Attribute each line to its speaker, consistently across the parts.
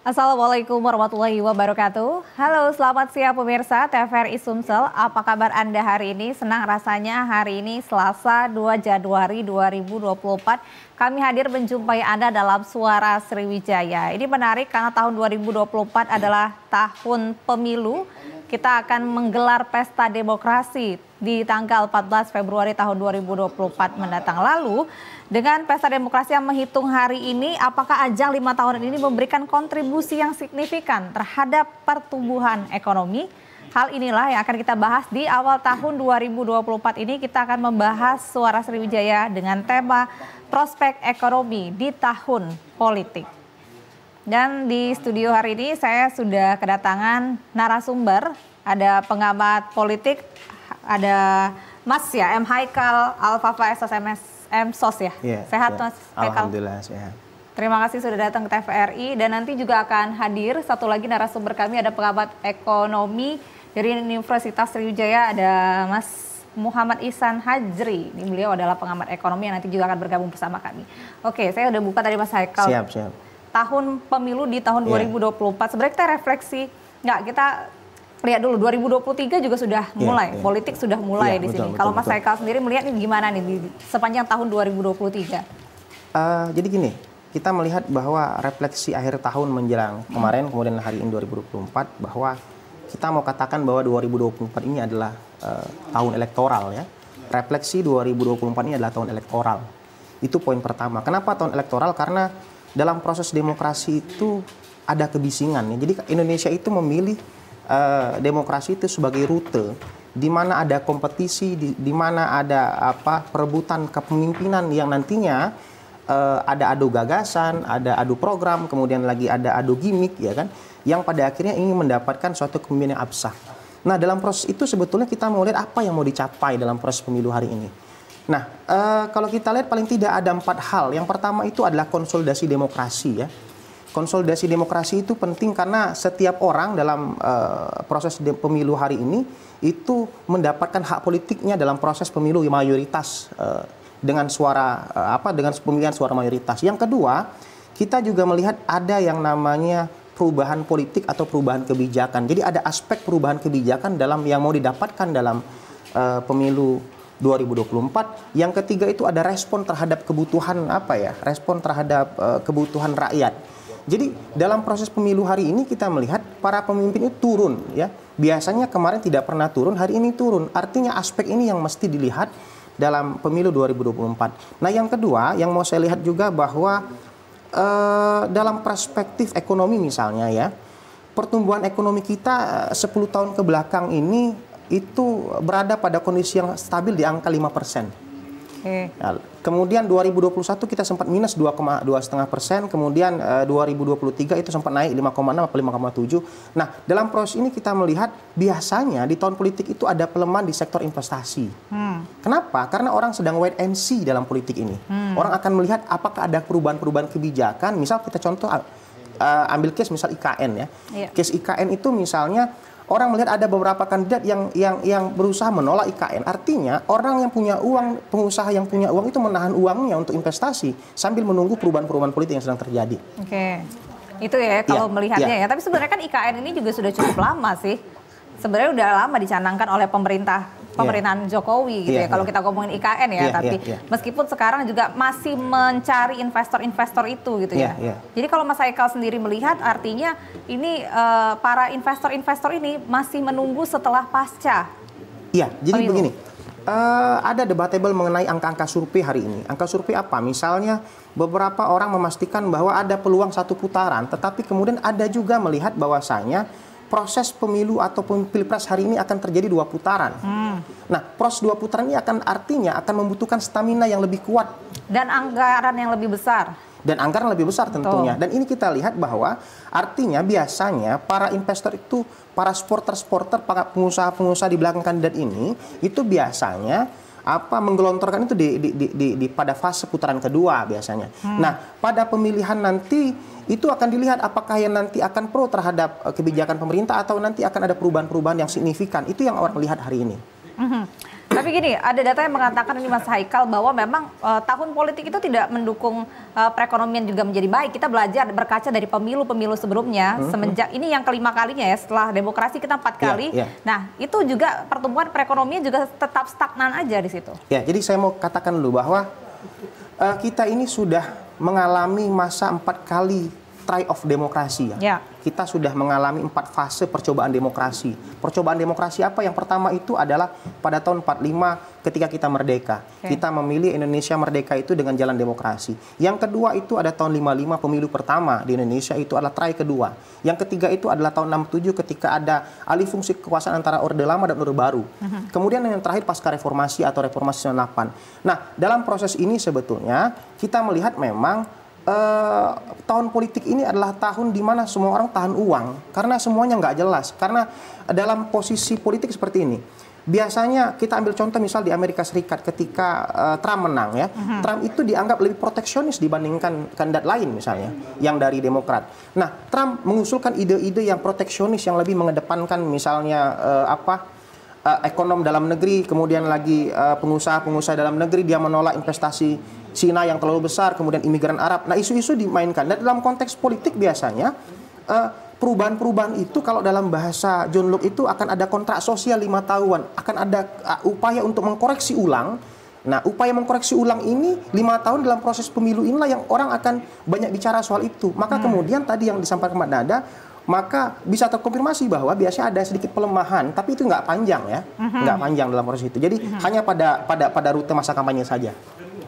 Speaker 1: Assalamualaikum warahmatullahi wabarakatuh. Halo, selamat siang pemirsa TVRI Sumsel. Apa kabar Anda hari ini? Senang rasanya hari ini Selasa 2 Januari 2024. Kami hadir menjumpai Anda dalam Suara Sriwijaya. Ini menarik karena tahun 2024 adalah tahun pemilu. Kita akan menggelar pesta demokrasi di tanggal 14 Februari tahun 2024 mendatang. Lalu, dengan pesta demokrasi yang menghitung hari ini, apakah ajang 5 tahunan ini memberikan kontribusi yang signifikan terhadap pertumbuhan ekonomi? Hal inilah yang akan kita bahas di awal tahun 2024 ini. Kita akan membahas Suara Sriwijaya dengan tema prospek ekonomi di tahun politik. Dan di studio hari ini saya sudah kedatangan narasumber, ada pengamat politik, ada Mas ya, M. Haikal Alfafa SOS ya. Sehat Mas Haikal?
Speaker 2: Alhamdulillah sehat.
Speaker 1: Terima kasih sudah datang ke TVRI dan nanti juga akan hadir satu lagi narasumber kami, ada pengamat ekonomi dari Universitas Sriwijaya, ada Mas Muhammad Ihsan Hajri. Ini beliau adalah pengamat ekonomi yang nanti juga akan bergabung bersama kami. Oke, saya udah buka tadi Mas Haikal.
Speaker 2: Siap.
Speaker 1: Tahun pemilu di tahun 2024. Sebenarnya kita refleksi, kita lihat dulu 2023 juga sudah mulai, politik sudah mulai di sini. Kalau Mas Haikal sendiri melihat ini gimana nih di sepanjang tahun 2023?
Speaker 2: Jadi gini, kita melihat bahwa refleksi akhir tahun menjelang kemarin, kemudian hari ini 2024, bahwa kita mau katakan bahwa 2024 ini adalah tahun elektoral ya. Refleksi 2024 ini adalah tahun elektoral. Itu poin pertama. Kenapa tahun elektoral? Karena dalam proses demokrasi itu ada kebisingan. Ya. Jadi Indonesia itu memilih demokrasi itu sebagai rute di mana ada kompetisi, di mana ada perebutan kepemimpinan yang nantinya ada adu gagasan, ada adu program, kemudian lagi ada adu gimmick, ya kan, yang pada akhirnya ingin mendapatkan suatu kepemimpinan yang absah. Nah, dalam proses itu sebetulnya kita mau lihat apa yang mau dicapai dalam proses pemilu hari ini. Nah, kalau kita lihat paling tidak ada 4 hal. Yang pertama itu adalah konsolidasi demokrasi ya. Konsolidasi demokrasi itu penting karena setiap orang dalam proses pemilu hari ini itu mendapatkan hak politiknya dalam proses pemilu mayoritas dengan suara dengan pemilihan suara mayoritas. Yang kedua, kita juga melihat ada yang namanya perubahan politik atau perubahan kebijakan. Jadi ada aspek perubahan kebijakan dalam yang mau didapatkan dalam pemilu 2024. Yang ketiga itu ada respon terhadap kebutuhan respon terhadap kebutuhan rakyat. Jadi dalam proses pemilu hari ini kita melihat para pemimpin itu turun ya. Biasanya kemarin tidak pernah turun, hari ini turun. Artinya aspek ini yang mesti dilihat dalam pemilu 2024. Nah, yang kedua yang mau saya lihat juga bahwa dalam perspektif ekonomi misalnya ya, pertumbuhan ekonomi kita 10 tahun ke belakang ini itu berada pada kondisi yang stabil di angka 5%. Nah, kemudian 2021 kita sempat minus 2,5%, kemudian 2023 itu sempat naik 5,6 atau 5,7. Nah, dalam proses ini kita melihat biasanya di tahun politik itu ada pelemahan di sektor investasi. Kenapa? Karena orang sedang wait and see dalam politik ini. Orang akan melihat apakah ada perubahan-perubahan kebijakan. Misal kita contoh ambil case misal IKN ya. Case IKN itu misalnya orang melihat ada beberapa kandidat yang berusaha menolak IKN. Artinya orang yang punya uang, pengusaha yang punya uang itu menahan uangnya untuk investasi sambil menunggu perubahan-perubahan politik yang sedang terjadi.
Speaker 1: Itu ya kalau melihatnya ya. Tapi sebenarnya kan IKN ini juga sudah cukup lama sih. Sebenarnya udah lama dicanangkan oleh pemerintahan Jokowi gitu ya. Kalau kita ngomongin IKN ya, tapi meskipun sekarang juga masih mencari investor-investor itu gitu ya. Jadi kalau Mas Haikal sendiri melihat artinya ini para investor-investor ini masih menunggu setelah pasca.
Speaker 2: Iya, jadi begini. Ada debatable mengenai angka-angka survei hari ini. Angka survei apa? Misalnya beberapa orang memastikan bahwa ada peluang 1 putaran, tetapi kemudian ada juga melihat bahwasanya proses pemilu ataupun pilpres hari ini akan terjadi 2 putaran. Nah, proses 2 putaran ini artinya akan membutuhkan stamina yang lebih kuat.
Speaker 1: Dan anggaran yang lebih besar.
Speaker 2: Dan anggaran lebih besar tentunya. Dan ini kita lihat bahwa artinya biasanya para investor itu, para supporter-supporter, para pengusaha-pengusaha di belakang kandidat ini, itu biasanya menggelontorkan itu pada fase putaran kedua biasanya. Nah, pada pemilihan nanti itu akan dilihat apakah yang nanti akan pro terhadap kebijakan pemerintah atau nanti akan ada perubahan-perubahan yang signifikan. Itu yang orang lihat hari ini.
Speaker 1: Tapi gini, ada data yang mengatakan ini Mas Haikal bahwa memang tahun politik itu tidak mendukung perekonomian juga menjadi baik. Kita belajar berkaca dari pemilu-pemilu sebelumnya, semenjak ini yang kelima kalinya ya, setelah demokrasi kita 4 kali. Nah, itu juga pertumbuhan perekonomian juga tetap stagnan aja di situ.
Speaker 2: Ya, jadi saya mau katakan dulu bahwa kita ini sudah mengalami masa 4 kali try of demokrasi ya. Kita sudah mengalami 4 fase percobaan demokrasi. Percobaan demokrasi apa? Yang pertama itu adalah pada tahun 45 ketika kita merdeka. Kita memilih Indonesia merdeka itu dengan jalan demokrasi. Yang kedua itu ada tahun 55 pemilu pertama di Indonesia itu adalah try kedua. Yang ketiga itu adalah tahun 67 ketika ada alih fungsi kekuasaan antara Orde Lama dan Orde Baru. Kemudian yang terakhir pasca reformasi atau reformasi 98. Nah, dalam proses ini sebetulnya kita melihat memang tahun politik ini adalah tahun di mana semua orang tahan uang karena semuanya nggak jelas. Karena dalam posisi politik seperti ini, biasanya kita ambil contoh misal di Amerika Serikat ketika Trump menang ya, Trump itu dianggap lebih proteksionis dibandingkan kandidat lain misalnya yang dari Demokrat. Nah, Trump mengusulkan ide-ide yang proteksionis yang lebih mengedepankan misalnya ekonom dalam negeri, kemudian lagi pengusaha-pengusaha dalam negeri, dia menolak investasi Cina yang terlalu besar, kemudian imigran Arab. Nah, isu-isu dimainkan. Dan dalam konteks politik biasanya perubahan-perubahan itu kalau dalam bahasa John Locke itu akan ada kontrak sosial 5 tahunan, akan ada upaya untuk mengkoreksi ulang. Nah, upaya mengkoreksi ulang ini 5 tahun dalam proses pemilu inilah yang orang akan banyak bicara soal itu. Maka kemudian tadi yang disampaikan Mbak Nada, maka bisa terkonfirmasi bahwa biasanya ada sedikit pelemahan, tapi itu nggak panjang ya, nggak panjang dalam proses itu. Jadi hanya pada rute masa kampanye saja.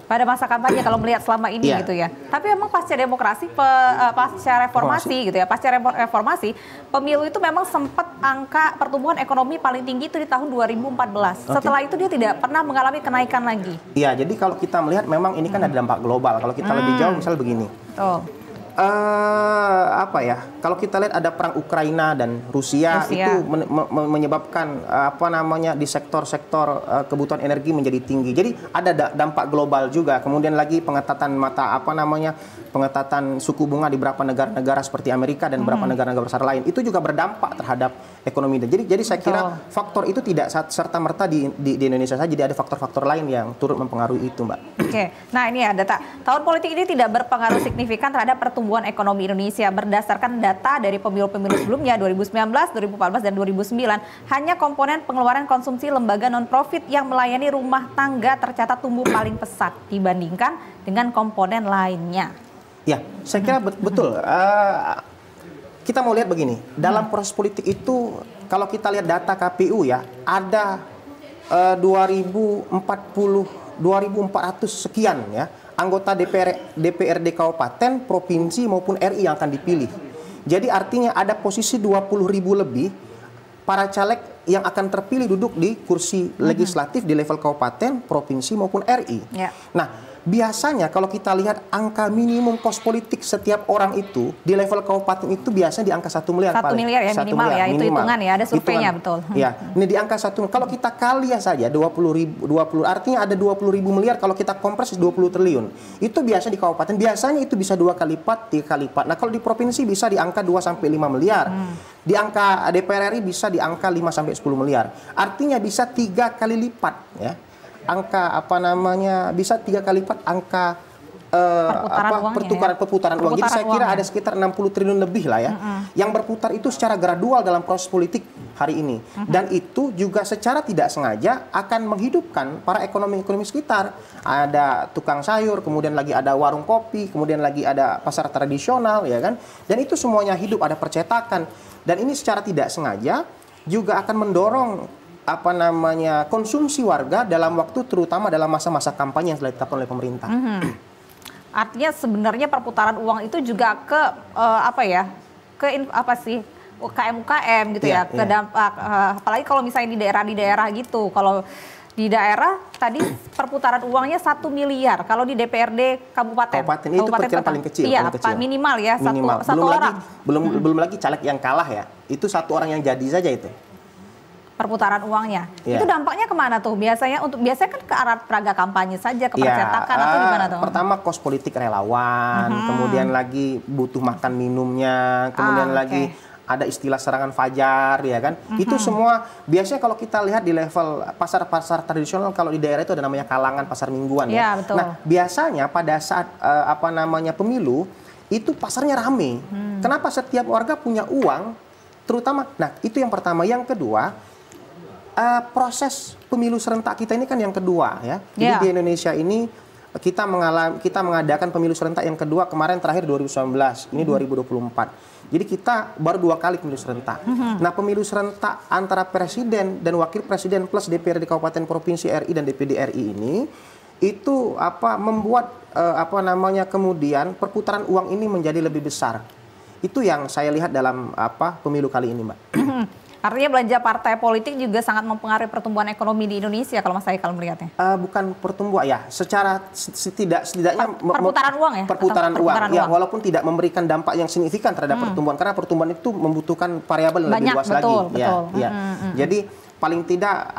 Speaker 1: Pada masa kampanye kalau melihat selama ini gitu ya. Tapi memang pasca demokrasi, pasca reformasi gitu ya, pasca reformasi, pemilu itu memang sempat angka pertumbuhan ekonomi paling tinggi itu di tahun 2014. Setelah itu dia tidak pernah mengalami kenaikan lagi.
Speaker 2: Iya, jadi kalau kita melihat memang ini kan ada dampak global. Kalau kita lebih jauh misal begini. Kalau kita lihat ada perang Ukraina dan Rusia. Itu menyebabkan di sektor-sektor kebutuhan energi menjadi tinggi. Jadi ada dampak global juga. Kemudian lagi pengetatan pengetatan suku bunga di beberapa negara-negara seperti Amerika dan beberapa negara-negara besar lain. Itu juga berdampak terhadap ekonomi. Jadi saya kira faktor itu tidak serta-merta di Indonesia saja. Jadi ada faktor-faktor lain yang turut mempengaruhi itu, Mbak.
Speaker 1: Nah ini ya data. Tahun politik ini tidak berpengaruh signifikan terhadap pertumbuhan ekonomi Indonesia. Berdasarkan data dari pemilu-pemilu sebelumnya 2019, 2014, dan 2009, hanya komponen pengeluaran konsumsi lembaga non-profit yang melayani rumah tangga tercatat tumbuh paling pesat dibandingkan dengan komponen lainnya. Ya,
Speaker 2: saya kira betul. Kita mau lihat begini, dalam proses politik itu kalau kita lihat data KPU ya, ada 2.400 sekian ya anggota DPRD kabupaten, provinsi maupun RI yang akan dipilih. Jadi artinya ada posisi 20.000 lebih para caleg yang akan terpilih duduk di kursi legislatif di level kabupaten, provinsi maupun RI. Nah, biasanya kalau kita lihat angka minimum kos politik setiap orang itu di level kabupaten itu biasanya di angka 1 miliar.
Speaker 1: 1 miliar ya minimal ya, itu hitungan ya, ada surveinya betul.
Speaker 2: Ya, ini di angka 1, kalau kita kali saja 20 artinya ada 20.000 miliar kalau kita kompres 20 triliun. Itu biasa di kabupaten, biasanya itu bisa 2 kali lipat, 3 kali lipat. Nah, kalau di provinsi bisa di angka 2 sampai 5 miliar. Di angka DPR RI bisa di angka 5 sampai 10 miliar. Artinya bisa 3 kali lipat ya. Angka bisa 3 kali lipat angka perputaran uang. Jadi saya kira ada sekitar 60 triliun lebih lah ya. Yang berputar itu secara gradual dalam proses politik hari ini. Dan itu juga secara tidak sengaja akan menghidupkan para ekonomi-ekonomi sekitar. Ada tukang sayur, kemudian lagi ada warung kopi, kemudian lagi ada pasar tradisional ya kan. Dan itu semuanya hidup, ada percetakan. Dan ini secara tidak sengaja juga akan mendorong konsumsi warga dalam waktu terutama dalam masa-masa kampanye yang telah ditetapkan oleh pemerintah.
Speaker 1: Artinya sebenarnya perputaran uang itu juga ke UKM-UKM gitu ya, ke dampak apalagi kalau misalnya di daerah gitu. Kalau di daerah tadi perputaran uangnya 1 miliar. Kalau di DPRD kabupaten
Speaker 2: itu perkiraan paling kecil.
Speaker 1: Iya, minimal ya, satu orang.
Speaker 2: Belum lagi caleg yang kalah ya. Itu 1 orang yang jadi saja itu.
Speaker 1: Perputaran uangnya. Itu dampaknya kemana tuh? Biasanya kan ke arah peraga kampanye saja, ke percetakan atau gimana tuh?
Speaker 2: Pertama kos politik relawan, kemudian lagi butuh makan minumnya, kemudian lagi ada istilah serangan fajar, ya kan? Itu semua biasanya kalau kita lihat di level pasar-pasar tradisional, kalau di daerah itu ada namanya kalangan pasar mingguan, ya.
Speaker 1: Betul.
Speaker 2: Nah, biasanya pada saat pemilu itu pasarnya rame. Kenapa? Setiap warga punya uang, terutama. Nah, itu yang pertama. Yang kedua, proses pemilu serentak kita ini kan yang kedua, ya. Jadi di Indonesia ini kita mengadakan pemilu serentak yang kedua kemarin terakhir 2019, ini 2024. Jadi kita baru 2 kali pemilu serentak. Nah, pemilu serentak antara presiden dan wakil presiden plus DPRD Kabupaten Provinsi RI dan DPD RI ini itu membuat kemudian perputaran uang ini menjadi lebih besar. Itu yang saya lihat dalam pemilu kali ini, Mbak.
Speaker 1: Artinya belanja partai politik juga sangat mempengaruhi pertumbuhan ekonomi di Indonesia kalau Mas Haikal melihatnya?
Speaker 2: Bukan pertumbuhan, ya. Secara setidaknya
Speaker 1: perputaran uang, ya?
Speaker 2: Perputaran uang, ya. Walaupun tidak memberikan dampak yang signifikan terhadap pertumbuhan, karena pertumbuhan itu membutuhkan variabel yang lebih luas lagi.
Speaker 1: Betul.
Speaker 2: Ya. Jadi paling tidak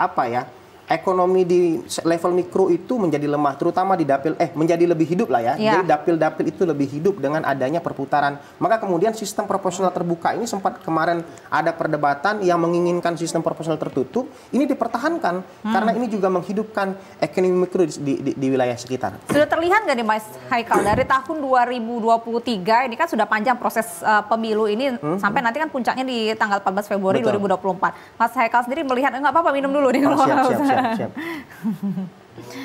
Speaker 2: ekonomi di level mikro itu menjadi lemah, terutama di dapil, menjadi lebih hidup lah, ya. Jadi dapil-dapil itu lebih hidup dengan adanya perputaran. Maka kemudian sistem proporsional terbuka ini sempat kemarin ada perdebatan yang menginginkan sistem proporsional tertutup, ini dipertahankan karena ini juga menghidupkan ekonomi mikro di wilayah sekitar. Sudah
Speaker 1: terlihat nggak nih Mas Haikal, dari tahun 2023 ini kan sudah panjang proses pemilu ini sampai nanti kan puncaknya di tanggal 14 Februari 2024. Mas Haikal sendiri melihat, nggak apa-apa minum dulu nih kalau
Speaker 2: siap.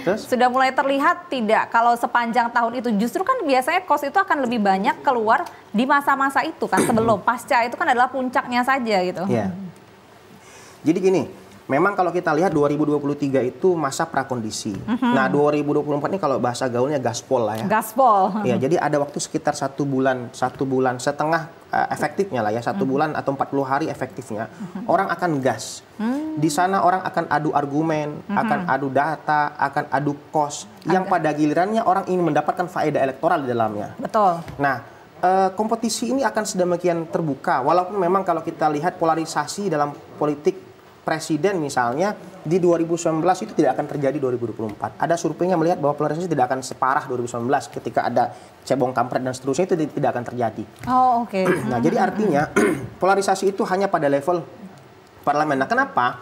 Speaker 2: Terus?
Speaker 1: Sudah mulai terlihat tidak kalau sepanjang tahun itu justru kan biasanya cost itu akan lebih banyak keluar di masa-masa itu kan, sebelum pasca itu kan adalah puncaknya saja gitu.
Speaker 2: Yeah. Jadi gini, memang kalau kita lihat 2023 itu masa prakondisi. Nah, 2024 ini kalau bahasa gaulnya gaspol lah, ya.
Speaker 1: Gaspol.
Speaker 2: Ya, jadi ada waktu sekitar 1 bulan setengah efektifnya lah, ya, 1 bulan atau 40 hari efektifnya. Orang akan gas. Di sana orang akan adu argumen, akan adu data, akan adu kos, yang pada gilirannya orang ingin mendapatkan faedah elektoral di dalamnya.
Speaker 1: Betul.
Speaker 2: Nah, kompetisi ini akan sedemikian terbuka, walaupun memang kalau kita lihat polarisasi dalam politik presiden misalnya di 2019 itu tidak akan terjadi 2024. Ada surveinya melihat bahwa polarisasi tidak akan separah 2019 ketika ada cebong kampret dan seterusnya, itu tidak akan terjadi.
Speaker 1: Oh, oke.
Speaker 2: Nah, jadi artinya polarisasi itu hanya pada level parlemen. Nah, kenapa?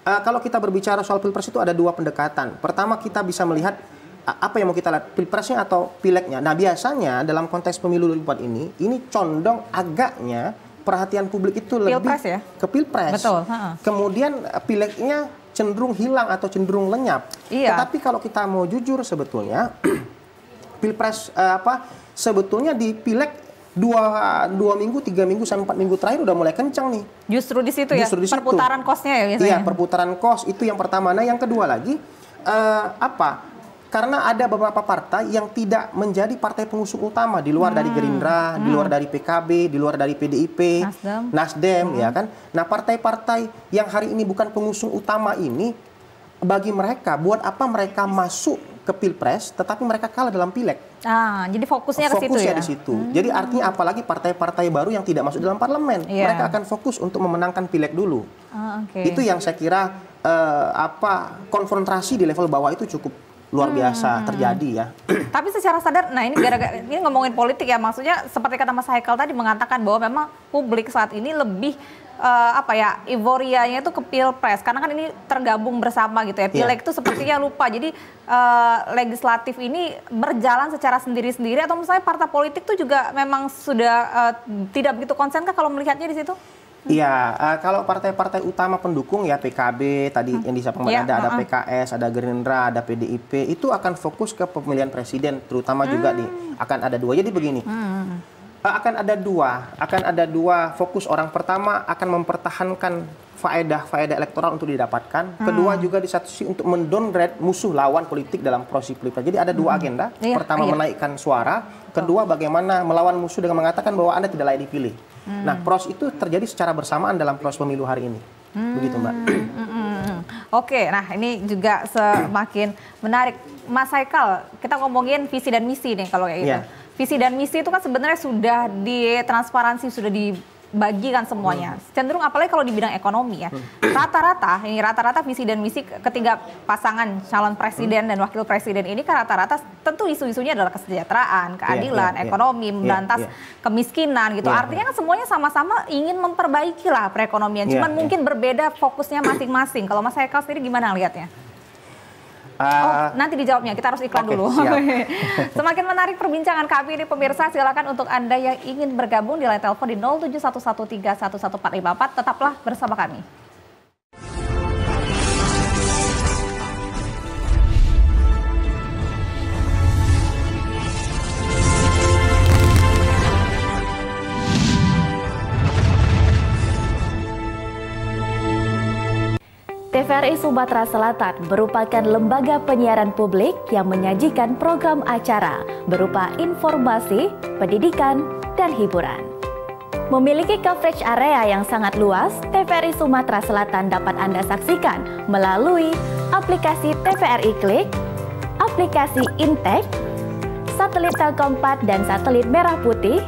Speaker 2: Kalau kita berbicara soal pilpres itu ada 2 pendekatan. Pertama, kita bisa melihat apa yang mau kita lihat, pilpresnya atau pilegnya. Nah, biasanya dalam konteks pemilu 2024 ini condong agaknya perhatian publik itu lebih
Speaker 1: pilpres, ya?
Speaker 2: Ke pilpres.
Speaker 1: Betul.
Speaker 2: Kemudian pilegnya cenderung hilang atau cenderung lenyap.
Speaker 1: Iya.
Speaker 2: Tetapi kalau kita mau jujur sebetulnya pilpres sebetulnya di pileg 2 minggu, 3 minggu, sampai 4 minggu terakhir udah mulai kencang nih.
Speaker 1: Justru di situ, ya? Perputaran kosnya, ya, biasanya?
Speaker 2: Iya, perputaran kos itu yang pertama. Nah, yang kedua lagi karena ada beberapa partai yang tidak menjadi partai pengusung utama di luar dari Gerindra, di luar dari PKB, di luar dari PDIP, Nasdem, ya kan. Nah, partai-partai yang hari ini bukan pengusung utama ini, bagi mereka, buat apa mereka masuk ke pilpres, tetapi mereka kalah dalam pileg.
Speaker 1: Jadi fokusnya ke situ, ya?
Speaker 2: Di situ. Jadi artinya apalagi partai-partai baru yang tidak masuk dalam parlemen, mereka akan fokus untuk memenangkan pileg dulu. Itu yang saya kira konfrontasi di level bawah itu cukup luar biasa terjadi, ya.
Speaker 1: Tapi secara sadar, nah ini gara-gara ini ngomongin politik, ya, maksudnya seperti kata Mas Haikal tadi mengatakan bahwa memang publik saat ini lebih euforianya itu ke pilpres, karena kan ini tergabung bersama gitu, ya. Pileg itu sepertinya lupa. Jadi legislatif ini berjalan secara sendiri-sendiri, atau misalnya partai politik itu juga memang sudah tidak begitu konsen kah kalau melihatnya di situ?
Speaker 2: Iya, kalau partai-partai utama pendukung, ya, PKB tadi yang disampaikan, ada PKS, ada Gerindra, ada PDIP, itu akan fokus ke pemilihan presiden, terutama juga akan ada 2. Jadi begini, akan ada dua fokus orang. Pertama akan mempertahankan faedah elektoral untuk didapatkan. Kedua juga di satu sisi untuk mendowngrade musuh lawan politik dalam proses pilpres. Jadi ada 2 agenda. Pertama menaikkan suara, kedua bagaimana melawan musuh dengan mengatakan bahwa Anda tidak layak dipilih. Nah, proses itu terjadi secara bersamaan dalam proses pemilu hari ini. Begitu, Mbak.
Speaker 1: Oke, nah ini juga semakin menarik. Mas Haikal, kita ngomongin visi dan misi nih kalau kayak gitu. Visi dan misi itu kan sebenarnya sudah ditransparansi, sudah bagikan semuanya. Cenderung apalagi kalau di bidang ekonomi ya. Rata-rata visi dan misi ketiga pasangan calon presiden dan wakil presiden ini kan rata-rata tentu isu-isunya adalah kesejahteraan, keadilan, ekonomi, memberantas kemiskinan gitu. Artinya kan semuanya sama-sama ingin memperbaiki lah perekonomian. Cuman mungkin berbeda fokusnya masing-masing. Kalau Mas Haikal sendiri gimana lihatnya? Nanti dijawabnya, kita harus iklan dulu. Semakin menarik perbincangan kami ini pemirsa, silakan untuk Anda yang ingin bergabung di line telepon di 0711311454, tetaplah bersama kami.
Speaker 3: TVRI Sumatera Selatan merupakan lembaga penyiaran publik yang menyajikan program acara berupa informasi, pendidikan, dan hiburan. Memiliki coverage area yang sangat luas, TVRI Sumatera Selatan dapat Anda saksikan melalui aplikasi TVRI Klik, aplikasi Intek, satelit Telkom 4 dan satelit Merah Putih,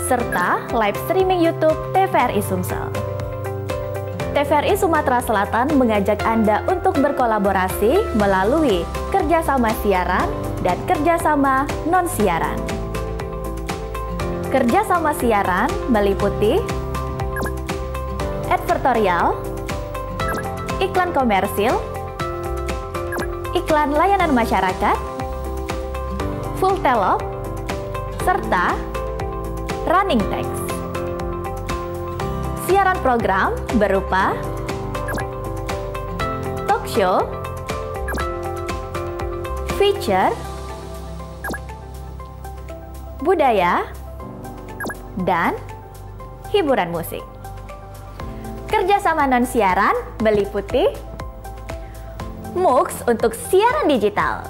Speaker 3: serta live streaming YouTube TVRI Sumsel. TVRI Sumatera Selatan mengajak Anda untuk berkolaborasi melalui kerjasama siaran dan kerjasama non-siaran. Kerjasama siaran meliputi advertorial, iklan komersil, iklan layanan masyarakat, full telop, serta running text. Siaran program berupa talk show, feature, budaya, dan hiburan musik. Kerjasama non-siaran meliputi MUX untuk siaran digital.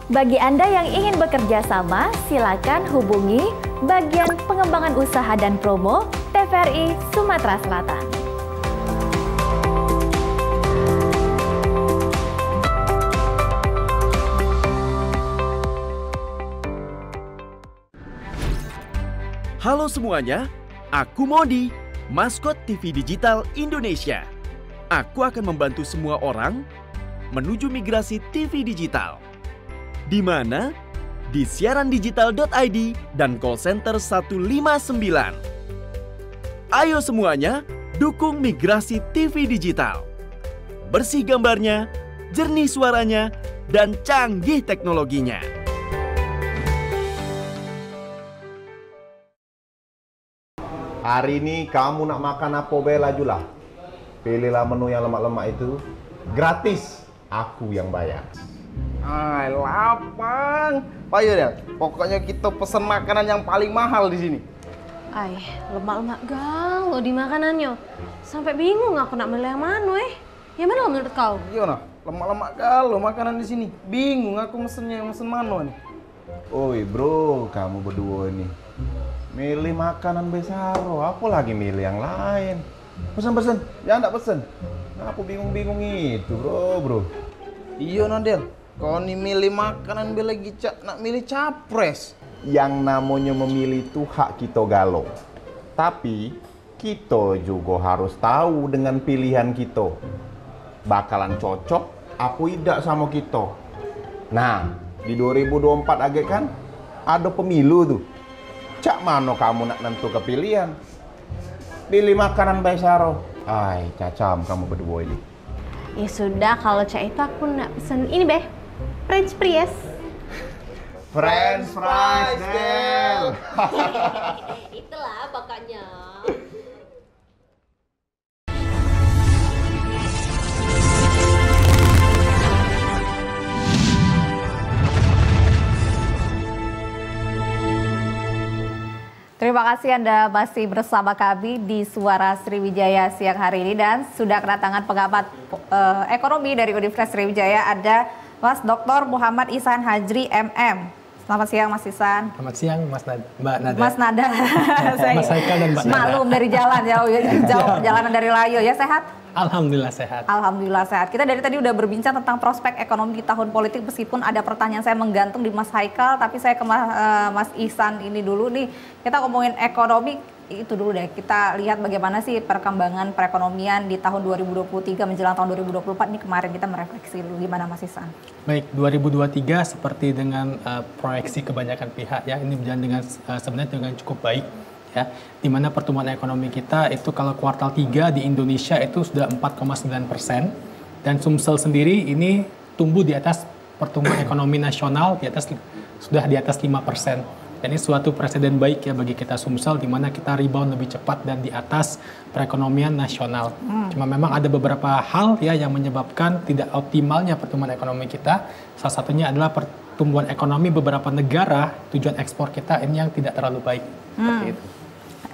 Speaker 3: Bagi Anda yang ingin bekerja sama, silakan hubungi bagian pengembangan usaha dan promo TVRI Sumatera Selatan.
Speaker 4: Halo semuanya, aku Modi, maskot TV Digital Indonesia. Aku akan membantu semua orang menuju migrasi TV digital. Di mana? Di siarandigital.id dan call center 159. Ayo semuanya, dukung migrasi TV digital. Bersih gambarnya, jernih suaranya, dan canggih teknologinya.
Speaker 5: Hari ini kamu nak makan apa bela julah. Pilihlah menu yang lemak-lemak itu. Gratis, aku yang bayar.
Speaker 6: Ay, lapang. Ayo deh, pokoknya kita pesan makanan yang paling mahal di sini.
Speaker 7: Ay, lemak-lemak galau di makanannya. Sampai bingung aku nak milih yang mana Yang mana menurut kau?
Speaker 6: Gimana? Lemak-lemak galau makanan di sini. Bingung aku mesennya, mesen mana nih?
Speaker 5: Oi bro, kamu berdua ini milih makanan besaro, apa lagi milih yang lain? Pesen-pesen, jangan tak pesen. Nah, aku bingung-bingung itu bro.
Speaker 6: Iya Nadel, kau nih milih makanan bela gicak, nak milih capres.
Speaker 5: Yang namanya memilih itu hak kita galau. Tapi kita juga harus tahu dengan pilihan kita bakalan cocok apa tidak sama kita. Nah, di 2024 agak kan ada pemilu tuh. Cak mana kamu nak nentu kepilihan? Pilih makanan besaro. Ay, cacam kamu berdua ini.
Speaker 7: Ya sudah, kalau Cak itu aku nak pesen ini beh, French fries.
Speaker 5: French fries, Del.
Speaker 7: Itulah pokoknya.
Speaker 1: Terima kasih Anda masih bersama kami di Suara Sriwijaya siang hari ini dan sudah kedatangan pengamat ekonomi dari Universitas Sriwijaya, ada Mas Dr. Muhammad Ihsan Hajri MM. Selamat siang Mas Ihsan.
Speaker 8: Selamat siang Mbak Nada.
Speaker 1: Mas Nada.
Speaker 8: Mas Haikal dan Mbak Nada.
Speaker 1: Maklum dari jalan jauh perjalanan dari Layo ya, sehat?
Speaker 8: Alhamdulillah sehat.
Speaker 1: Alhamdulillah sehat. Kita dari tadi udah berbincang tentang prospek ekonomi di tahun politik, meskipun ada pertanyaan saya menggantung di Mas Haikal, tapi saya ke Mas Ihsan ini dulu nih. Kita ngomongin ekonomi, itu dulu deh. Kita lihat bagaimana sih perkembangan perekonomian di tahun 2023 menjelang tahun 2024 ini kemarin kita merefleksi dulu gimana Mas Ihsan.
Speaker 8: Baik, 2023 seperti dengan proyeksi kebanyakan pihak ya, ini berjalan dengan sebenarnya dengan cukup baik ya. Di mana pertumbuhan ekonomi kita itu kalau kuartal 3 di Indonesia itu sudah 4,9% dan Sumsel sendiri ini tumbuh di atas pertumbuhan ekonomi nasional sudah di atas 5%. Dan ini suatu presiden baik ya bagi kita Sumsel di mana kita rebound lebih cepat dan di atas perekonomian nasional. Cuma memang ada beberapa hal ya yang menyebabkan tidak optimalnya pertumbuhan ekonomi kita. Salah satunya adalah pertumbuhan ekonomi beberapa negara tujuan ekspor kita ini yang tidak terlalu baik. Seperti itu.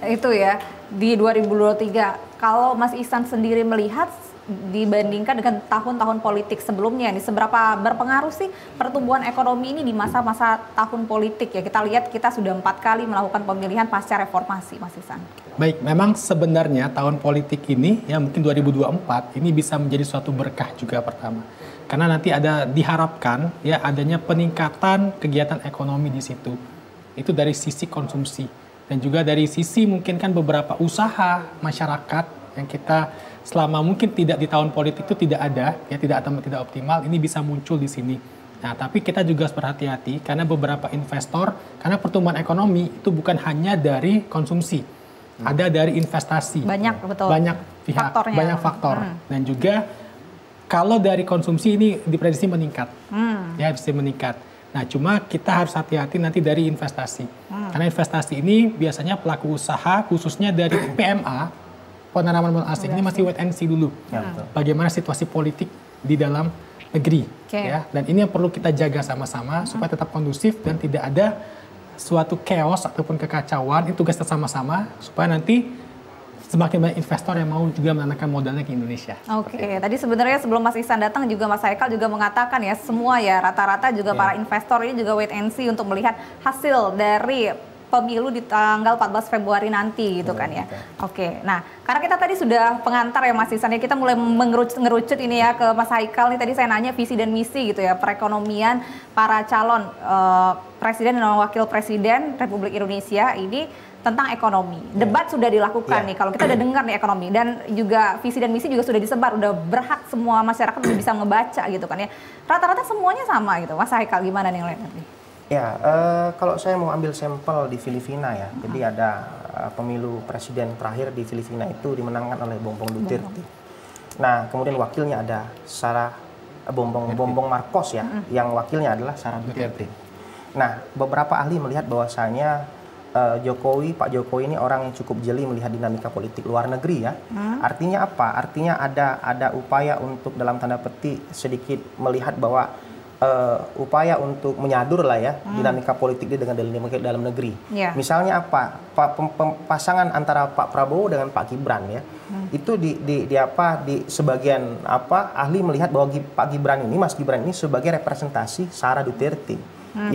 Speaker 1: Itu ya di 2023. Kalau Mas Ihsan sendiri melihat dibandingkan dengan tahun-tahun politik sebelumnya nih, seberapa berpengaruh sih pertumbuhan ekonomi ini di masa-masa tahun politik ya? Kita lihat kita sudah 4 kali melakukan pemilihan pasca reformasi, Mas Ihsan.
Speaker 8: Baik, memang sebenarnya tahun politik ini ya mungkin 2024 ini bisa menjadi suatu berkah juga pertama. Karena nanti ada diharapkan ya adanya peningkatan kegiatan ekonomi di situ. Itu dari sisi konsumsi dan juga dari sisi mungkin kan beberapa usaha masyarakat yang kita selama mungkin tidak di tahun politik itu tidak ada, ya tidak optimal, ini bisa muncul di sini. Nah, tapi kita juga harus berhati-hati karena beberapa investor, karena pertumbuhan ekonomi itu bukan hanya dari konsumsi, ada dari investasi.
Speaker 1: Banyak, betul.
Speaker 8: Banyak pihak,
Speaker 1: faktornya.
Speaker 8: banyak faktor. Dan juga kalau dari konsumsi ini diprediksi meningkat, ya bisa meningkat. Nah, cuma kita harus hati-hati nanti dari investasi. Karena investasi ini biasanya pelaku usaha, khususnya dari PMA, penanaman modal asing ini masih wait and see dulu. Ya, bagaimana situasi politik di dalam negeri, ya. Dan ini yang perlu kita jaga sama-sama supaya tetap kondusif dan tidak ada suatu chaos ataupun kekacauan. Itu tugas kita sama-sama supaya nanti semakin banyak investor yang mau juga menanamkan modalnya ke Indonesia.
Speaker 1: Oke, tadi sebenarnya sebelum Mas Ihsan datang juga Mas Haikal juga mengatakan ya semua ya rata-rata juga para investor ini juga wait and see untuk melihat hasil dari pemilu di tanggal 14 Februari nanti gitu kan ya. Oke, nah karena kita tadi sudah pengantar ya Mas Ihsan ya, kita mulai ngerucut ini ya ke Mas Haikal nih. Tadi saya nanya visi dan misi gitu ya perekonomian para calon presiden dan wakil presiden Republik Indonesia ini tentang ekonomi. Debat sudah dilakukan nih, kalau kita udah dengar nih ekonomi dan juga visi dan misi juga sudah disebar, udah berhak semua masyarakat udah bisa ngebaca gitu kan ya. Rata-rata semuanya sama gitu. Mas Haikal gimana nih ngeliat nanti?
Speaker 2: Ya, kalau saya mau ambil sampel di Filipina ya, jadi ada pemilu presiden terakhir di Filipina itu dimenangkan oleh Bongbong Duterte. Nah, kemudian wakilnya ada Bongbong Marcos ya, yang wakilnya adalah Sara Duterte. Nah, beberapa ahli melihat bahwasanya Pak Jokowi ini orang yang cukup jeli melihat dinamika politik luar negeri ya. Artinya apa? Artinya ada upaya untuk dalam tanda petik sedikit melihat bahwa upaya untuk menyadur lah ya dinamika politik dia dengan dinamika dalam negeri. Misalnya apa? Pasangan antara Pak Prabowo dengan Pak Gibran ya. Itu di sebagian ahli melihat bahwa Mas Gibran ini sebagai representasi Sara Duterte.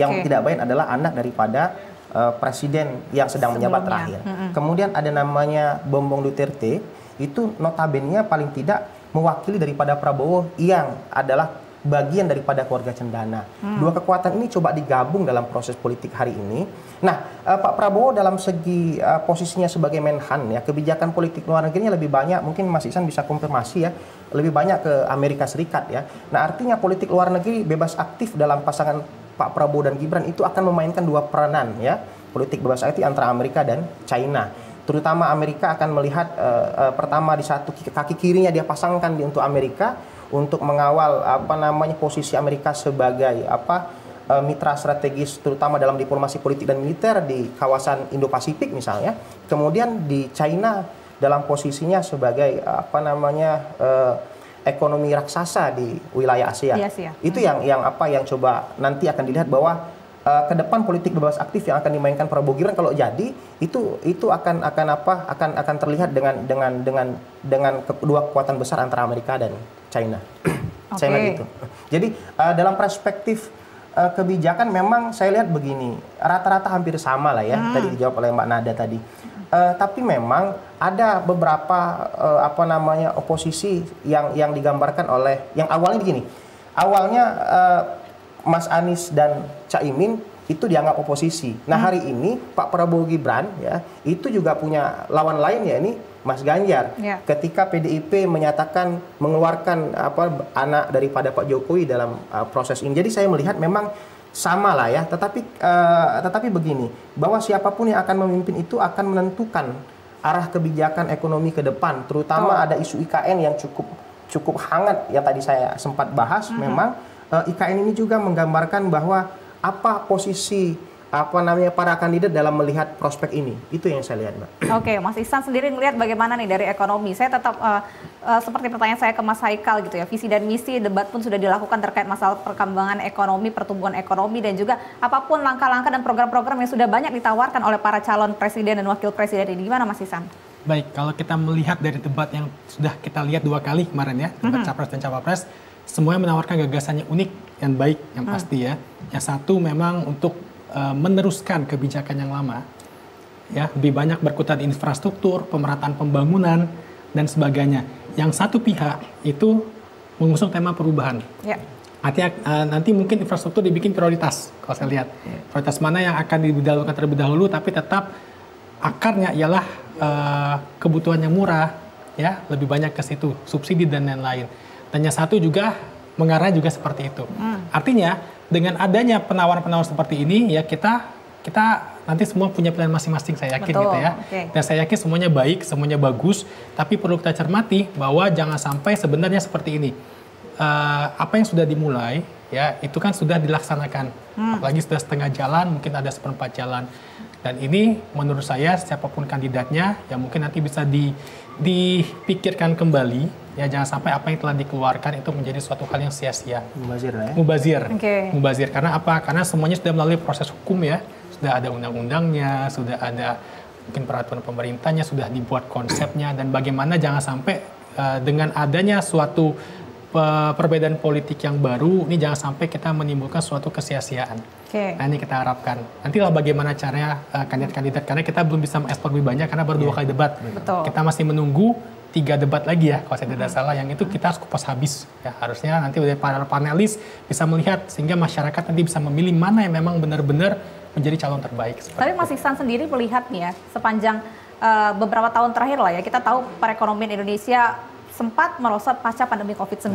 Speaker 2: Yang tidak lain adalah anak daripada presiden yang sedang menjabat terakhir. Kemudian ada namanya Bongbong Duterte, itu notabene paling tidak mewakili daripada Prabowo yang adalah bagian daripada keluarga cendana. Dua kekuatan ini coba digabung dalam proses politik hari ini. Nah, Pak Prabowo dalam segi posisinya sebagai Menhan ya, kebijakan politik luar negerinya lebih banyak, mungkin Mas Ihsan bisa konfirmasi ya, lebih banyak ke Amerika Serikat ya. Nah, artinya politik luar negeri bebas aktif dalam pasangan Pak Prabowo dan Gibran itu akan memainkan dua peranan ya, politik bebas aktif antara Amerika dan China. Terutama Amerika akan melihat pertama di satu kaki kirinya dia pasangkan untuk Amerika untuk mengawal posisi Amerika sebagai mitra strategis terutama dalam diplomasi politik dan militer di kawasan Indo-Pasifik misalnya. Kemudian di China dalam posisinya sebagai ekonomi raksasa di wilayah Asia. Itu yang coba nanti akan dilihat bahwa ke depan politik bebas aktif yang akan dimainkan Prabowo Gibran kalau jadi itu akan terlihat dengan kedua kekuatan besar antara Amerika dan China. China gitu. Jadi dalam perspektif kebijakan memang saya lihat begini, rata-rata hampir sama lah ya, tadi dijawab oleh Mbak Nada tadi. Tapi memang ada beberapa oposisi yang digambarkan oleh yang awalnya begini. Awalnya Mas Anies dan Caimin itu dianggap oposisi. Nah hari ini Pak Prabowo Gibran ya itu juga punya lawan lain ya ini Mas Ganjar. Ketika PDIP menyatakan mengeluarkan anak daripada Pak Jokowi dalam proses ini. Jadi saya melihat memang sama lah ya. Tetapi begini, bahwa siapapun yang akan memimpin itu akan menentukan arah kebijakan ekonomi ke depan. Terutama ada isu IKN yang cukup hangat yang tadi saya sempat bahas. Memang IKN ini juga menggambarkan bahwa apa posisi para kandidat dalam melihat prospek ini. Itu yang saya lihat, Mbak.
Speaker 1: Oke, Mas Ihsan sendiri melihat bagaimana nih dari ekonomi. Saya tetap seperti pertanyaan saya ke Mas Haikal gitu ya. Visi dan misi debat pun sudah dilakukan terkait masalah perkembangan ekonomi, pertumbuhan ekonomi dan juga apapun langkah-langkah dan program-program yang sudah banyak ditawarkan oleh para calon presiden dan wakil presiden ini. Gimana Mas Ihsan?
Speaker 8: Baik, kalau kita melihat dari debat yang sudah kita lihat 2 kali kemarin ya, debat Capres dan Cawapres, semuanya menawarkan gagasannya unik dan baik yang pasti ya. Yang satu memang untuk meneruskan kebijakan yang lama, ya lebih banyak berkutat di infrastruktur, pemerataan pembangunan dan sebagainya. Yang satu pihak itu mengusung tema perubahan. Artinya nanti mungkin infrastruktur dibikin prioritas, kalau saya lihat prioritas mana yang akan didahulukan terlebih dahulu, tapi tetap akarnya ialah kebutuhan yang murah, ya lebih banyak ke situ, subsidi dan lain-lain. Dan yang satu juga mengarah juga seperti itu. Artinya dengan adanya penawaran-penawaran seperti ini ya kita nanti semua punya pilihan masing-masing, saya yakin gitu ya. Dan saya yakin semuanya baik, semuanya bagus, tapi perlu kita cermati bahwa jangan sampai sebenarnya seperti ini. Apa yang sudah dimulai ya itu kan sudah dilaksanakan. Apalagi sudah setengah jalan, mungkin ada seperempat jalan. Dan ini menurut saya siapapun kandidatnya ya mungkin nanti bisa dipikirkan kembali ya, jangan sampai apa yang telah dikeluarkan itu menjadi suatu hal yang sia-sia.
Speaker 2: Mubazir lah ya.
Speaker 8: Mubazir. Karena apa? Karena semuanya sudah melalui proses hukum ya. Sudah ada undang-undangnya, sudah ada mungkin peraturan pemerintahnya, sudah dibuat konsepnya, dan bagaimana jangan sampai dengan adanya suatu perbedaan politik yang baru, ini jangan sampai kita menimbulkan suatu kesia-siaan. Nah ini kita harapkan. Nantilah bagaimana caranya kandidat-kandidat, karena kita belum bisa mengekspor lebih banyak karena baru 2 kali debat. Kita masih menunggu 3 debat lagi ya, kalau saya tidak salah, yang itu kita harus kupas habis. Ya, harusnya nanti para panelis bisa melihat, sehingga masyarakat nanti bisa memilih mana yang memang benar-benar menjadi calon terbaik.
Speaker 1: Tapi Mas Ihsan sendiri melihat nih ya, sepanjang beberapa tahun terakhir lah ya, kita tahu perekonomian Indonesia sempat merosot pasca pandemi COVID-19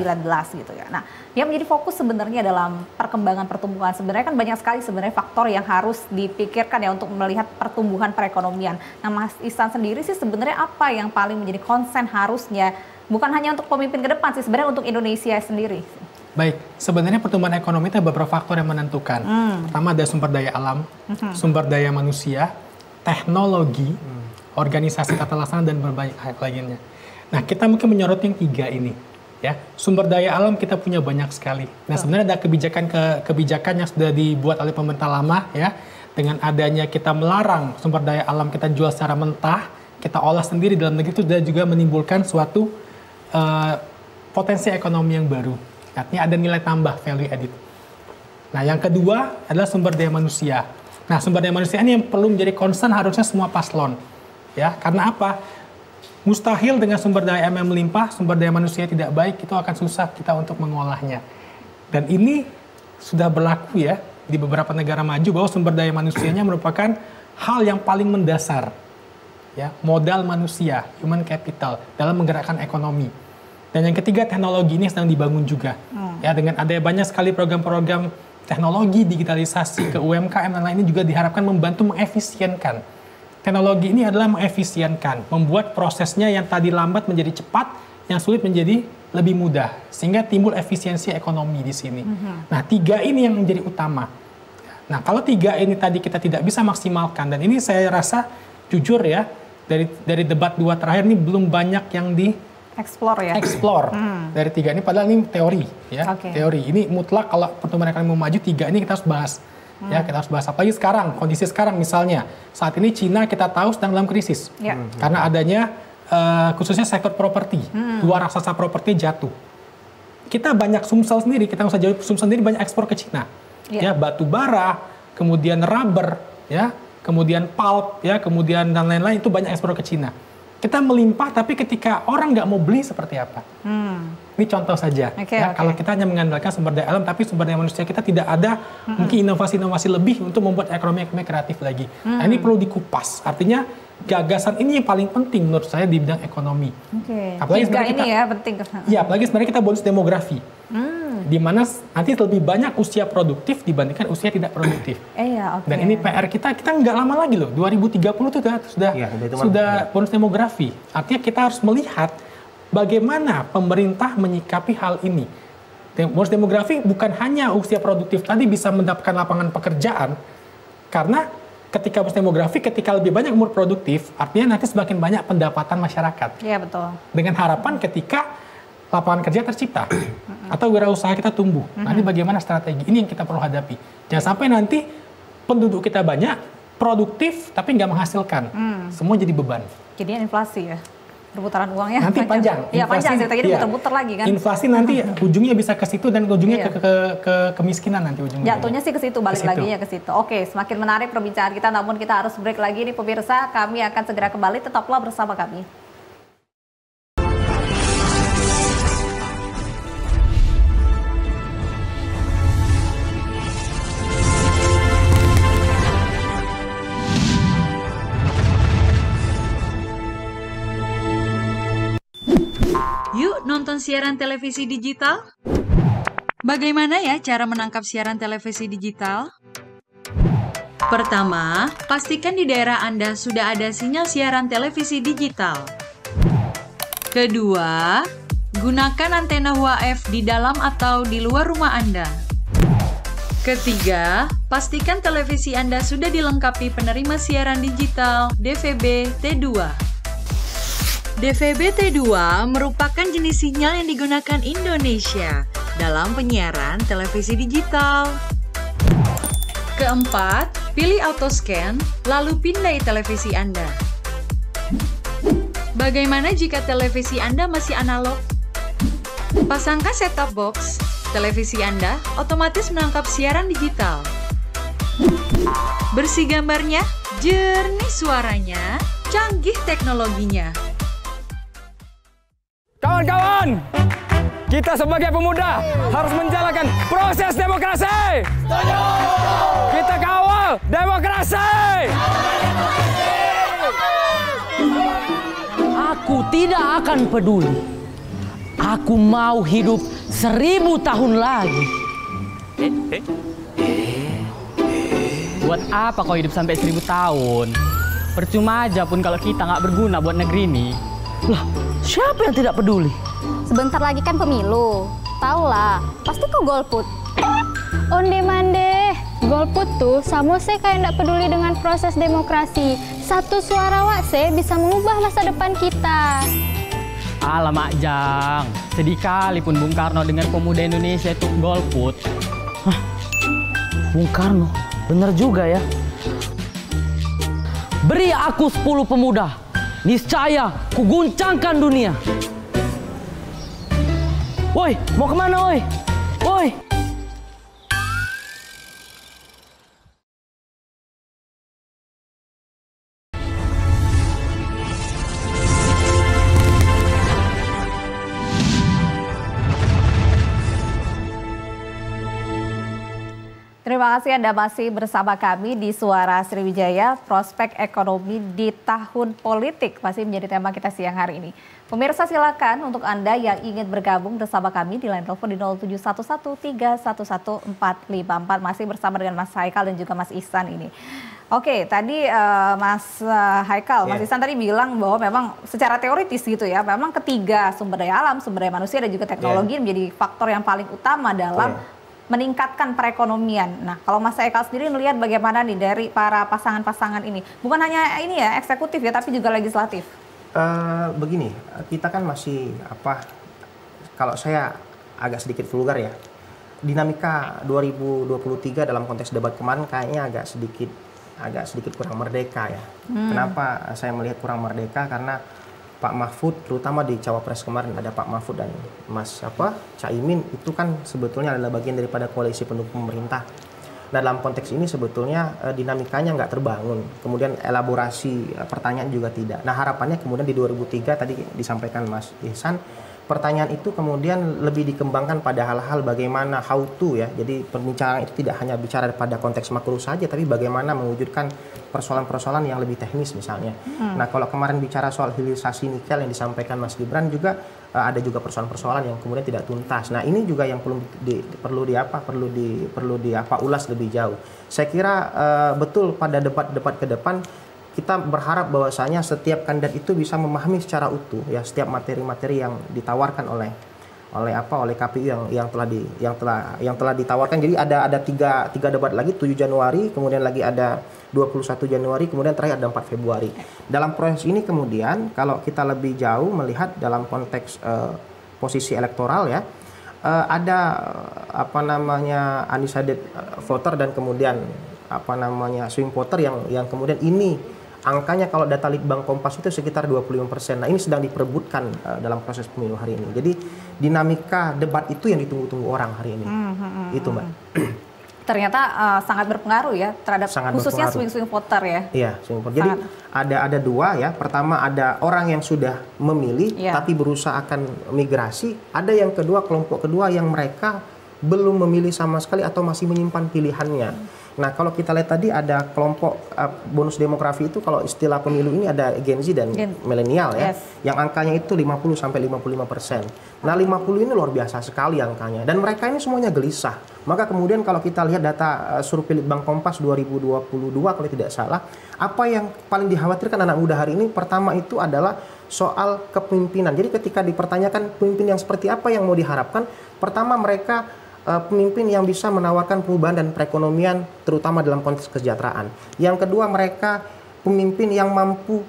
Speaker 1: gitu ya. Nah, yang menjadi fokus sebenarnya dalam perkembangan pertumbuhan, sebenarnya kan banyak sekali sebenarnya faktor yang harus dipikirkan ya untuk melihat pertumbuhan perekonomian. Nah, Mas Ihsan sendiri sih sebenarnya apa yang paling menjadi konsen harusnya, bukan hanya untuk pemimpin ke depan sih, sebenarnya untuk Indonesia sendiri?
Speaker 8: Baik, sebenarnya pertumbuhan ekonomi itu ada beberapa faktor yang menentukan. Pertama ada sumber daya alam, sumber daya manusia, teknologi, organisasi tata laksana, dan berbagai hal lainnya. Nah, kita mungkin menyorot yang 3 ini, ya. Sumber daya alam kita punya banyak sekali. Nah, sebenarnya ada kebijakan yang sudah dibuat oleh pemerintah lama, ya. Dengan adanya kita melarang sumber daya alam kita jual secara mentah, kita olah sendiri dalam negeri, itu juga menimbulkan suatu potensi ekonomi yang baru. Artinya ada nilai tambah, value added. Nah, yang kedua adalah sumber daya manusia. Nah, sumber daya manusia ini yang perlu menjadi concern harusnya semua paslon, ya. Karena apa? Mustahil dengan sumber daya yang melimpah, sumber daya manusia tidak baik, itu akan susah kita untuk mengolahnya. Dan ini sudah berlaku ya di beberapa negara maju, bahwa sumber daya manusianya merupakan hal yang paling mendasar. Ya, modal manusia, human capital, dalam menggerakkan ekonomi. Dan yang ketiga, teknologi ini sedang dibangun juga. Ya, dengan ada banyak sekali program-program teknologi, digitalisasi ke UMKM dan lain ini juga diharapkan membantu mengefisienkan. Teknologi ini adalah mengefisienkan, membuat prosesnya yang tadi lambat menjadi cepat, yang sulit menjadi lebih mudah, sehingga timbul efisiensi ekonomi di sini. Nah, 3 ini yang menjadi utama. Nah, kalau 3 ini tadi kita tidak bisa maksimalkan, dan ini saya rasa jujur ya, dari debat 2 terakhir ini belum banyak yang
Speaker 1: explore ya.
Speaker 8: Dari 3 ini, padahal ini teori ya, teori. Ini mutlak kalau pertumbuhan ekonomi mau maju, 3 ini kita harus bahas. Ya, kita harus bahas. Apalagi sekarang, kondisi sekarang misalnya, saat ini Cina kita tahu sedang dalam krisis. Karena adanya khususnya sektor properti, 2 raksasa properti jatuh. Kita banyak Sumsel sendiri, kita nggak usah jauh, Sumsel sendiri banyak ekspor ke Cina. Ya, batu bara, kemudian rubber, ya, kemudian pulp, ya, kemudian dan lain-lain, itu banyak ekspor ke Cina. kita melimpah, tapi ketika orang nggak mau beli seperti apa? Ini contoh saja. Kalau kita hanya mengandalkan sumber daya alam, tapi sumber daya manusia kita tidak ada mungkin inovasi-inovasi lebih untuk membuat ekonomi kreatif lagi. Nah, ini perlu dikupas. Artinya gagasan ini yang paling penting menurut saya di bidang ekonomi. Apalagi
Speaker 1: penting.
Speaker 8: Iya, apalagi sebenarnya kita bonus demografi. Di mana nanti lebih banyak usia produktif dibandingkan usia tidak produktif. Dan ini PR kita nggak lama lagi loh, 2030 itu sudah bonus demografi. Artinya kita harus melihat bagaimana pemerintah menyikapi hal ini. Bonus demografi bukan hanya usia produktif tadi bisa mendapatkan lapangan pekerjaan, karena ketika bonus demografi, ketika lebih banyak umur produktif, artinya nanti semakin banyak pendapatan masyarakat.
Speaker 1: Iya, betul.
Speaker 8: Dengan harapan ketika lapangan kerja tercipta atau wirausaha kita tumbuh. Nanti bagaimana strategi ini yang kita perlu hadapi. Jangan sampai nanti penduduk kita banyak, produktif tapi nggak menghasilkan. Semua jadi beban.
Speaker 1: Jadinya inflasi ya, perputaran uangnya.
Speaker 8: Nanti panjang.
Speaker 1: Iya panjang, jadi muter-muter lagi kan.
Speaker 8: Inflasi nanti ujungnya bisa ke situ dan ujungnya ke kemiskinan nanti ujungnya.
Speaker 1: Jatuhnya sih ke situ, balik lagi ya ke situ. Oke, semakin menarik perbincangan kita, namun kita harus break lagi nih pemirsa. Kami akan segera kembali, tetaplah bersama kami.
Speaker 9: Yuk nonton siaran televisi digital. Bagaimana ya cara menangkap siaran televisi digital? Pertama, pastikan di daerah Anda sudah ada sinyal siaran televisi digital. Kedua, gunakan antena UHF di dalam atau di luar rumah Anda. Ketiga, pastikan televisi Anda sudah dilengkapi penerima siaran digital DVB T2. DVB T2 merupakan jenis sinyal yang digunakan Indonesia dalam penyiaran televisi digital. Keempat, pilih autoscan, lalu pindai televisi Anda. Bagaimana jika televisi Anda masih analog? Pasangkan set-top box, televisi Anda otomatis menangkap siaran digital. Bersih gambarnya, jernih suaranya, canggih teknologinya.
Speaker 10: Kawan-kawan, kita sebagai pemuda harus menjalankan proses demokrasi. Setuju! Kita kawal demokrasi.
Speaker 11: Aku tidak akan peduli. Aku mau hidup 1000 tahun lagi.
Speaker 12: Buat apa kau hidup sampai 1000 tahun? Percuma aja pun kalau kita nggak berguna buat negeri ini.
Speaker 11: Lah, siapa yang tidak peduli?
Speaker 13: Sebentar lagi kan pemilu. Taulah, pasti kau golput. Onde mande, golput tuh sama saya kayak tidak peduli dengan proses demokrasi. Satu suara wakse bisa mengubah masa depan kita.
Speaker 12: Alamak Jang, sedih kali pun Bung Karno dengan pemuda Indonesia itu golput.
Speaker 11: Hah, Bung Karno, bener juga ya. Beri aku 10 pemuda, niscaya kuguncangkan dunia. Woi, mau kemana woi? Woi.
Speaker 1: Terima kasih Anda masih bersama kami di Suara Sriwijaya, prospek ekonomi di tahun politik masih menjadi tema kita siang hari ini. Pemirsa silakan untuk Anda yang ingin bergabung bersama kami di line telepon di 07113114454 masih bersama dengan Mas Haikal dan juga Mas Ihsan ini. Oke, tadi Mas Haikal, Mas Ihsan tadi bilang bahwa memang secara teoritis gitu ya, memang ketiga sumber daya alam, sumber daya manusia dan juga teknologi menjadi faktor yang paling utama dalam meningkatkan perekonomian. Nah, kalau Mas Haikal sendiri melihat bagaimana nih dari para pasangan-pasangan ini, bukan hanya ini ya eksekutif ya, tapi juga legislatif.
Speaker 2: Begini, kita kan masih kalau saya agak sedikit vulgar ya, dinamika 2023 dalam konteks debat kemarin kayaknya agak sedikit kurang merdeka ya. Kenapa saya melihat kurang merdeka? Karena Pak Mahfud, terutama di Cawapres kemarin ada Pak Mahfud dan Mas Caimin, itu kan sebetulnya adalah bagian daripada koalisi pendukung pemerintah. Nah dalam konteks ini sebetulnya dinamikanya nggak terbangun, kemudian elaborasi pertanyaan juga tidak. Nah harapannya kemudian di 2003 tadi disampaikan Mas Ihsan, pertanyaan itu kemudian lebih dikembangkan pada hal-hal bagaimana how to ya. Jadi pembicaraan itu tidak hanya bicara pada konteks makro saja, tapi bagaimana mewujudkan persoalan-persoalan yang lebih teknis misalnya. Nah kalau kemarin bicara soal hilirisasi nikel yang disampaikan Mas Gibran juga ada juga persoalan-persoalan yang kemudian tidak tuntas. Nah ini juga yang perlu ulas lebih jauh. Saya kira betul pada debat-debat ke depan kita berharap bahwasanya setiap kandidat itu bisa memahami secara utuh ya setiap materi-materi yang ditawarkan oleh KPU yang telah ditawarkan. Jadi ada tiga debat lagi, 7 Januari, kemudian lagi ada 21 Januari, kemudian terakhir ada 4 Februari. Dalam proses ini kemudian kalau kita lebih jauh melihat dalam konteks posisi elektoral ya, ada undecided voter dan kemudian swing voter yang kemudian ini angkanya kalau data Litbang Kompas itu sekitar 25%. Nah ini sedang diperebutkan dalam proses pemilu hari ini. Jadi dinamika debat itu yang ditunggu-tunggu orang hari ini. Itu Mbak.
Speaker 1: Ternyata sangat berpengaruh ya terhadap khususnya swing voter ya. Iya, swing voter. Jadi ada dua ya. Pertama ada orang yang sudah memilih tapi berusaha akan migrasi. Ada yang kedua, kelompok kedua yang mereka belum memilih sama sekali atau masih menyimpan pilihannya. Nah kalau kita lihat tadi ada kelompok bonus demografi itu kalau istilah pemilu ini ada Gen Z dan milenial ya, yang angkanya itu 50-55%. Nah 50 ini luar biasa sekali angkanya dan mereka ini semuanya gelisah. Maka kemudian kalau kita lihat data survei Litbang Kompas 2022 kalau tidak salah, apa yang paling dikhawatirkan anak muda hari ini pertama itu adalah soal kepemimpinan. Jadi ketika dipertanyakan pemimpin yang seperti apa yang mau diharapkan, pertama mereka pemimpin yang bisa menawarkan perubahan dan perekonomian terutama dalam konteks kesejahteraan. Yang kedua mereka pemimpin yang mampu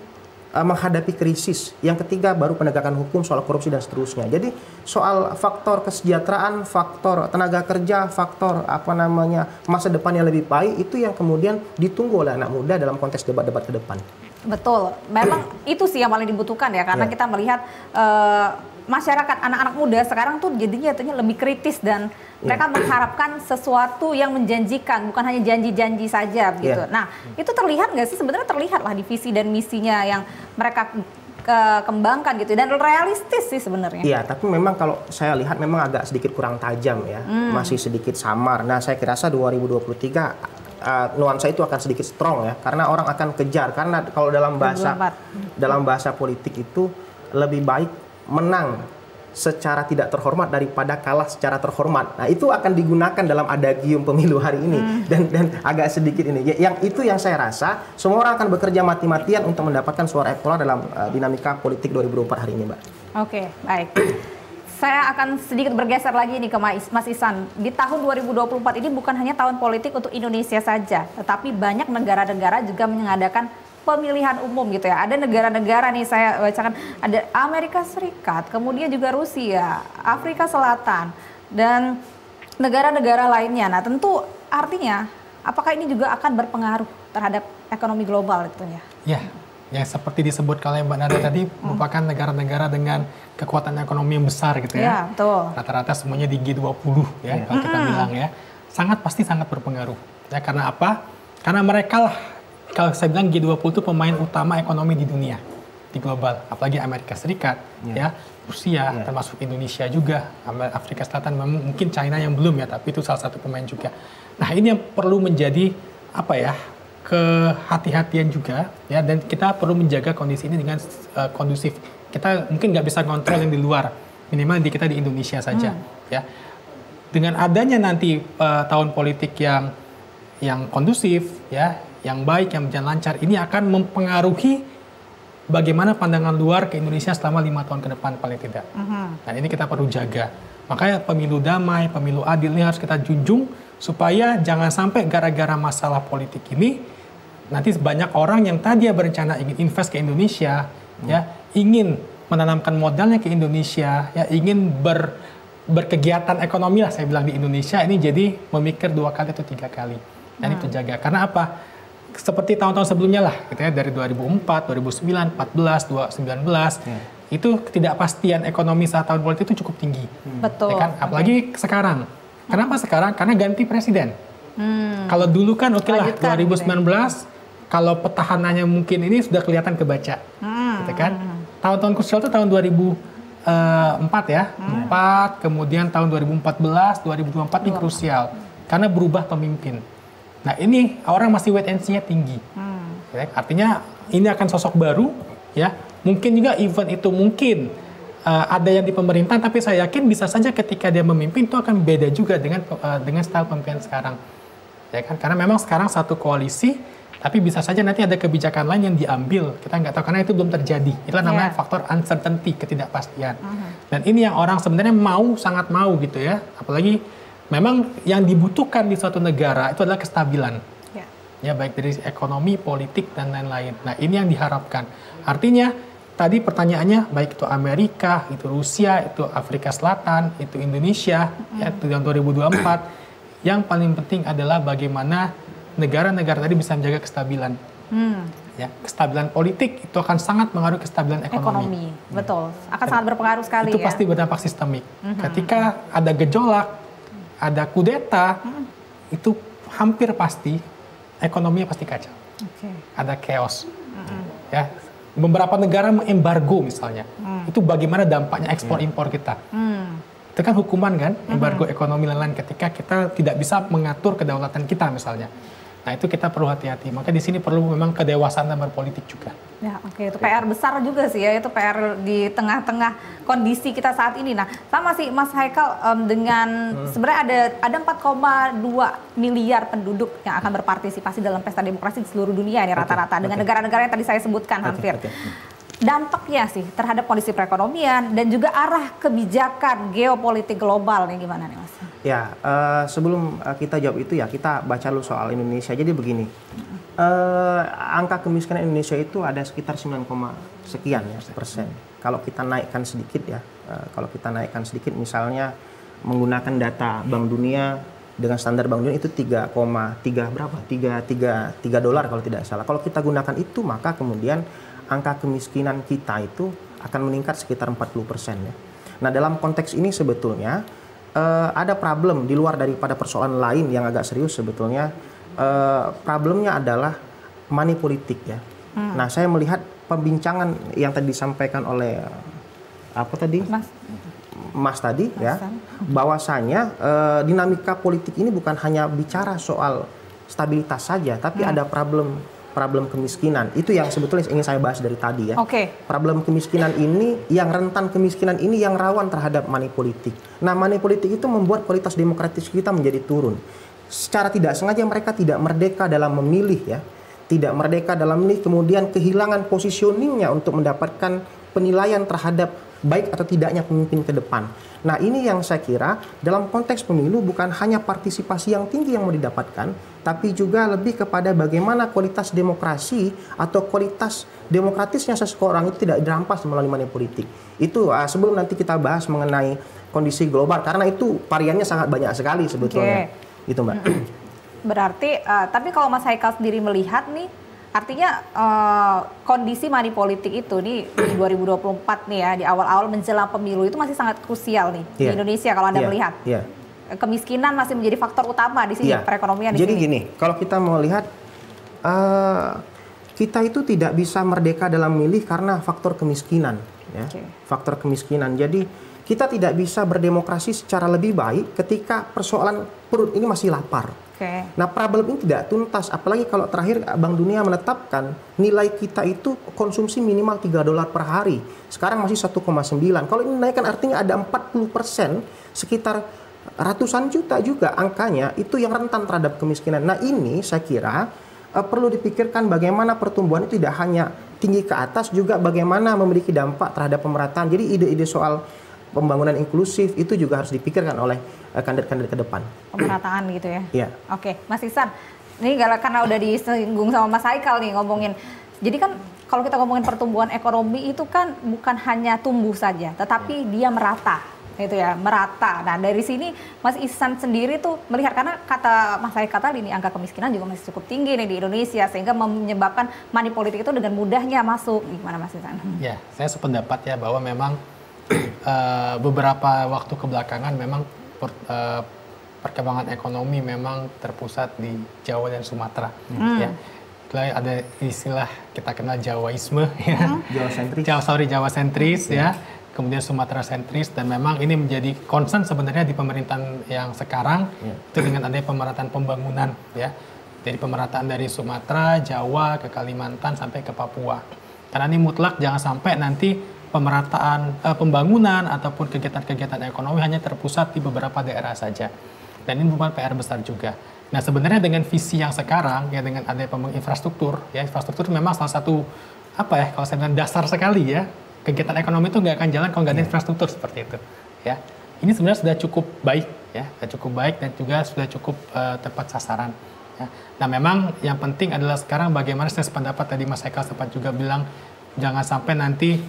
Speaker 1: menghadapi krisis. Yang ketiga baru penegakan hukum, soal korupsi dan seterusnya. Jadi soal faktor kesejahteraan, faktor tenaga kerja, faktor masa depan yang lebih baik itu yang kemudian ditunggu oleh anak muda dalam konteks debat-debat ke depan. Betul, memang itu sih yang paling dibutuhkan ya karena kita melihat masyarakat anak-anak muda sekarang tuh jadinya lebih kritis dan mereka mengharapkan sesuatu yang menjanjikan, bukan hanya janji-janji saja gitu. Nah, itu terlihat nggak sih? Sebenarnya terlihat lah di visi dan misinya yang mereka kembangkan gitu dan realistis sih sebenarnya.
Speaker 2: Iya, tapi memang kalau saya lihat memang agak sedikit kurang tajam ya, masih sedikit samar. Nah, saya kira 2023 nuansa itu akan sedikit strong ya, karena orang akan kejar. Karena kalau dalam bahasa politik itu lebih baik menang secara tidak terhormat daripada kalah secara terhormat. Nah itu akan digunakan dalam adagium pemilu hari ini dan agak sedikit ini. Yang itu yang saya rasa semua orang akan bekerja mati-matian untuk mendapatkan suara elektoral dalam dinamika politik 2024 hari ini, Mbak.
Speaker 1: Oke, baik. Saya akan sedikit bergeser lagi nih ke Mas Ihsan. Di tahun 2024 ini bukan hanya tahun politik untuk Indonesia saja, tetapi banyak negara-negara juga mengadakan pemilihan umum gitu ya. Ada negara-negara nih saya bacakan, ada Amerika Serikat, kemudian juga Rusia, Afrika Selatan, dan negara-negara lainnya. Nah tentu artinya apakah ini juga akan berpengaruh terhadap ekonomi global itu ya? Ya,
Speaker 8: yang seperti disebut oleh Mbak Nada tadi merupakan negara-negara dengan kekuatan ekonomi yang besar gitu ya. Ya, betul. Rata-rata semuanya di G20 ya, kalau kita bilang ya. Pasti sangat berpengaruh. Ya, karena apa? Karena mereka lah, kalau saya bilang G20 itu pemain utama ekonomi di dunia, di global. Apalagi Amerika Serikat, ya, Rusia, termasuk Indonesia juga, Afrika Selatan, mungkin China yang belum ya, tapi itu salah satu pemain juga. Nah ini yang perlu menjadi kehati-hatian juga, ya, dan kita perlu menjaga kondisi ini dengan kondusif. Kita mungkin nggak bisa kontrol yang di luar, minimal kita di Indonesia saja, ya. Dengan adanya nanti tahun politik yang kondusif, ya, yang baik, yang berjalan lancar, ini akan mempengaruhi bagaimana pandangan luar ke Indonesia selama 5 tahun ke depan paling tidak. Dan ini kita perlu jaga. Makanya pemilu damai, pemilu adil ini harus kita junjung supaya jangan sampai gara-gara masalah politik ini nanti banyak orang yang tadi berencana ingin invest ke Indonesia, ya, ingin menanamkan modalnya ke Indonesia, ya, ingin berkegiatan ekonomi lah saya bilang di Indonesia, ini jadi memikir 2 kali atau 3 kali. Dan itu jaga. Karena apa? Seperti tahun-tahun sebelumnya lah, gitu ya, dari 2004, 2009, 14, 2019, itu ketidakpastian ekonomi saat tahun politik itu cukup tinggi.
Speaker 1: Betul.
Speaker 8: Ya kan? Apalagi sekarang. Kenapa sekarang? Karena ganti presiden. Kalau dulu kan oke lah,
Speaker 1: Lanjutkan,
Speaker 8: 2019 kalau petahananya mungkin ini sudah kelihatan kebaca, gitu kan? Tahun-tahun krusial itu tahun 2004 ya, 4, kemudian tahun 2014, 2024 ini krusial karena berubah pemimpin. Nah ini orang masih wait and see-nya tinggi, ya, artinya ini akan sosok baru, ya. Mungkin juga event itu mungkin ada yang di pemerintahan, tapi saya yakin bisa saja ketika dia memimpin itu akan beda juga dengan style pemimpinan sekarang, ya kan? Karena memang sekarang satu koalisi, tapi bisa saja nanti ada kebijakan lain yang diambil, kita nggak tahu karena itu belum terjadi. Itulah namanya faktor uncertainty, ketidakpastian. Dan ini yang orang sebenarnya sangat mau gitu ya, apalagi memang yang dibutuhkan di suatu negara itu adalah kestabilan, ya baik dari ekonomi, politik dan lain-lain. Nah ini yang diharapkan. Artinya tadi pertanyaannya baik itu Amerika, itu Rusia, itu Afrika Selatan, itu Indonesia, ya itu tahun 2024. Yang paling penting adalah bagaimana negara-negara tadi bisa menjaga kestabilan. Ya, kestabilan politik itu akan sangat mengaruhi kestabilan ekonomi.
Speaker 1: Betul, akan sangat berpengaruh sekali.
Speaker 8: Itu pasti berdampak sistemik. Ketika ada gejolak, ada kudeta, itu hampir pasti ekonominya pasti kacau. Ada chaos. Ya. Beberapa negara mengembargo misalnya, itu bagaimana dampaknya ekspor impor kita. Itu kan hukuman kan, embargo ekonomi lain ketika kita tidak bisa mengatur kedaulatan kita misalnya. Nah itu kita perlu hati-hati. Maka di sini perlu memang kedewasaan dan berpolitik juga.
Speaker 1: Ya itu PR besar juga sih ya, itu PR di tengah-tengah kondisi kita saat ini. Nah sama sih Mas Haikal, dengan sebenarnya ada 4,2 miliar penduduk yang akan berpartisipasi dalam pesta demokrasi di seluruh dunia ini rata-rata dengan negara-negara yang tadi saya sebutkan hampir. Dampaknya sih terhadap kondisi perekonomian dan juga arah kebijakan geopolitik global nih gimana nih Mas?
Speaker 2: Ya, sebelum kita jawab itu ya kita baca dulu soal Indonesia. Jadi begini, angka kemiskinan Indonesia itu ada sekitar 9, sekian ya persen. Kalau kita naikkan sedikit ya, misalnya menggunakan data Bank Dunia dengan standar Bank Dunia itu 3,3 berapa? 3 dolar kalau tidak salah. Kalau kita gunakan itu maka kemudian angka kemiskinan kita itu akan meningkat sekitar 40% ya. Nah dalam konteks ini sebetulnya ada problem di luar daripada persoalan lain yang agak serius sebetulnya. Problemnya adalah money politik ya. Nah saya melihat pembincangan yang tadi disampaikan oleh Mas tadi ya, bahwasanya dinamika politik ini bukan hanya bicara soal stabilitas saja, tapi ada problem kemiskinan. Itu yang sebetulnya ingin saya bahas dari tadi ya. Problem kemiskinan ini, yang rentan kemiskinan ini yang rawan terhadap money politik. Nah, money politik itu membuat kualitas demokratis kita menjadi turun. Secara tidak sengaja mereka tidak merdeka dalam memilih ya. Tidak merdeka dalam memilih, kemudian kehilangan positioningnya untuk mendapatkan penilaian terhadap baik atau tidaknya pemimpin ke depan. Nah ini yang saya kira dalam konteks pemilu bukan hanya partisipasi yang tinggi yang mau didapatkan, tapi juga lebih kepada bagaimana kualitas demokrasi atau kualitas demokratisnya seseorang itu tidak dirampas melalui money politik. Itu sebelum nanti kita bahas mengenai kondisi global, karena itu variannya sangat banyak sekali sebetulnya. Gitu Mbak.
Speaker 1: Berarti, tapi kalau Mas Haikal sendiri melihat nih, artinya kondisi money politik itu nih di 2024 nih ya, di awal-awal menjelang pemilu itu masih sangat krusial nih di Indonesia kalau Anda melihat. Kemiskinan masih menjadi faktor utama di sini, perekonomian di sini.
Speaker 2: Jadi gini, kalau kita mau lihat, kita itu tidak bisa merdeka dalam memilih karena faktor kemiskinan. Ya. Faktor kemiskinan. Jadi kita tidak bisa berdemokrasi secara lebih baik ketika persoalan perut ini masih lapar. Nah problem ini tidak tuntas, apalagi kalau terakhir Bank Dunia menetapkan nilai kita itu konsumsi minimal 3 dolar per hari. Sekarang masih 1,9. Kalau ini naikkan artinya ada 40%, sekitar ratusan juta juga angkanya itu yang rentan terhadap kemiskinan. Nah ini saya kira perlu dipikirkan bagaimana pertumbuhan itu tidak hanya tinggi ke atas, juga bagaimana memiliki dampak terhadap pemerataan. Jadi ide-ide soal pembangunan inklusif itu juga harus dipikirkan oleh kandidat-kandidat ke depan. Pemerataan
Speaker 1: gitu ya? Iya. Oke, Mas Ihsan, ini karena udah disinggung sama Mas Haikal nih ngomongin. Jadi kan kalau kita ngomongin pertumbuhan ekonomi itu kan bukan hanya tumbuh saja, tetapi dia merata. Itu ya, merata. Nah dari sini Mas Ihsan sendiri tuh melihat, karena kata Mas Haikal tadi nih angka kemiskinan juga masih cukup tinggi nih di Indonesia, sehingga menyebabkan money politik itu dengan mudahnya masuk. Gimana Mas Ihsan?
Speaker 8: Ya, saya sependapat ya bahwa memang beberapa waktu kebelakangan memang perkembangan ekonomi memang terpusat di Jawa dan Sumatera. Ya. Ada istilah kita kenal Jawaisme, ya. Jawa sentris, ya. Kemudian Sumatera sentris, dan memang ini menjadi concern sebenarnya di pemerintahan yang sekarang itu dengan adanya pemerataan pembangunan, ya. Jadi pemerataan dari Sumatera, Jawa, ke Kalimantan sampai ke Papua. Karena ini mutlak jangan sampai nanti pemerataan pembangunan ataupun kegiatan-kegiatan ekonomi hanya terpusat di beberapa daerah saja. Dan ini merupakan PR besar juga. Nah, sebenarnya dengan visi yang sekarang, ya, dengan adanya pembangunan infrastruktur, ya, infrastruktur memang salah satu kalau saya bilang dasar sekali, ya. Kegiatan ekonomi itu nggak akan jalan kalau nggak ada infrastruktur seperti itu, ya. Ini sebenarnya sudah cukup baik, ya, sudah cukup baik dan juga sudah cukup tepat sasaran. Ya. Nah, memang yang penting adalah sekarang bagaimana, saya sependapat tadi Mas Haikal sempat juga bilang jangan sampai nanti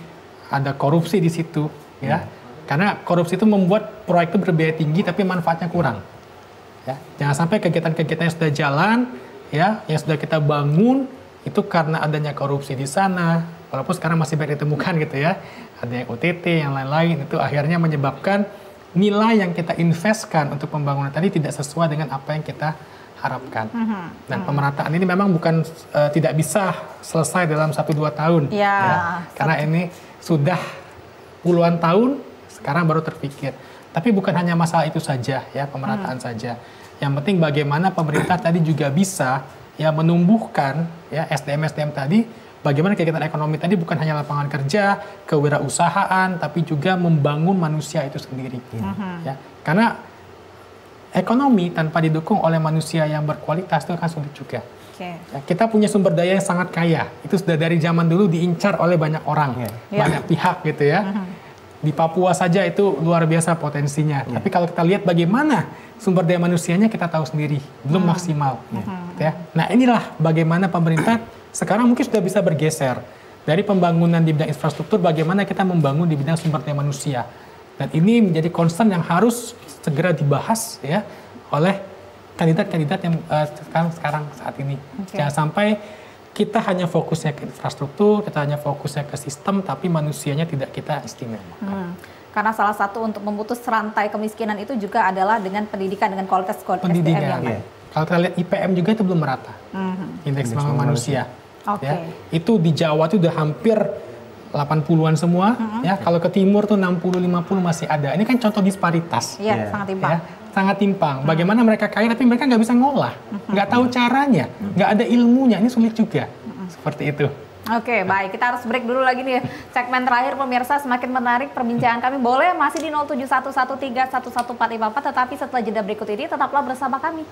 Speaker 8: ada korupsi di situ, ya. Karena korupsi itu membuat proyek itu berbiaya tinggi tapi manfaatnya kurang. Ya. Jangan sampai kegiatan-kegiatan yang sudah jalan, ya, yang sudah kita bangun itu karena adanya korupsi di sana, walaupun sekarang masih banyak ditemukan gitu, ya, adanya OTT yang lain-lain, itu akhirnya menyebabkan nilai yang kita investkan untuk pembangunan tadi tidak sesuai dengan apa yang kita harapkan. Dan pemerataan ini memang bukan tidak bisa selesai dalam 1-2 tahun, ya, karena ini sudah puluhan tahun sekarang baru terpikir. Tapi bukan hanya masalah itu saja, ya, pemerataan saja. Yang penting bagaimana pemerintah tadi juga bisa, ya, menumbuhkan, ya, SDM tadi, bagaimana kegiatan ekonomi tadi bukan hanya lapangan kerja, kewirausahaan, tapi juga membangun manusia itu sendiri. Ya. Karena ekonomi tanpa didukung oleh manusia yang berkualitas itu akan sulit juga. Ya, kita punya sumber daya yang sangat kaya, itu sudah dari zaman dulu diincar oleh banyak orang, banyak pihak gitu, ya. Di Papua saja itu luar biasa potensinya. Tapi kalau kita lihat bagaimana sumber daya manusianya, kita tahu sendiri belum maksimal. Ya. Nah, inilah bagaimana pemerintah sekarang mungkin sudah bisa bergeser dari pembangunan di bidang infrastruktur, bagaimana kita membangun di bidang sumber daya manusia. Dan ini menjadi concern yang harus segera dibahas, ya, oleh kandidat-kandidat yang sekarang saat ini. Jangan sampai kita hanya fokusnya ke infrastruktur, kita hanya fokusnya ke sistem, tapi manusianya tidak kita istimewakan.
Speaker 1: Karena salah satu untuk memutus rantai kemiskinan itu juga adalah dengan pendidikan, dengan kualitas SDM yang baik.
Speaker 8: Kalau kita lihat IPM juga itu belum merata, indeks pembangunan manusia. Ya, itu di Jawa itu udah hampir 80-an semua, ya. Kalau ke timur tuh 60-50 masih ada. Ini kan contoh disparitas.
Speaker 1: Iya, sangat timpang.
Speaker 8: Ya, sangat timpang. Bagaimana mereka kaya tapi mereka nggak bisa ngolah, nggak tahu caranya, nggak ada ilmunya. Ini sulit juga. Seperti itu.
Speaker 1: Oke, baik. Kita harus break dulu lagi nih. Segmen terakhir pemirsa, semakin menarik perbincangan kami. Boleh masih di 0711131144, tetapi setelah jeda berikut ini tetaplah bersama kami.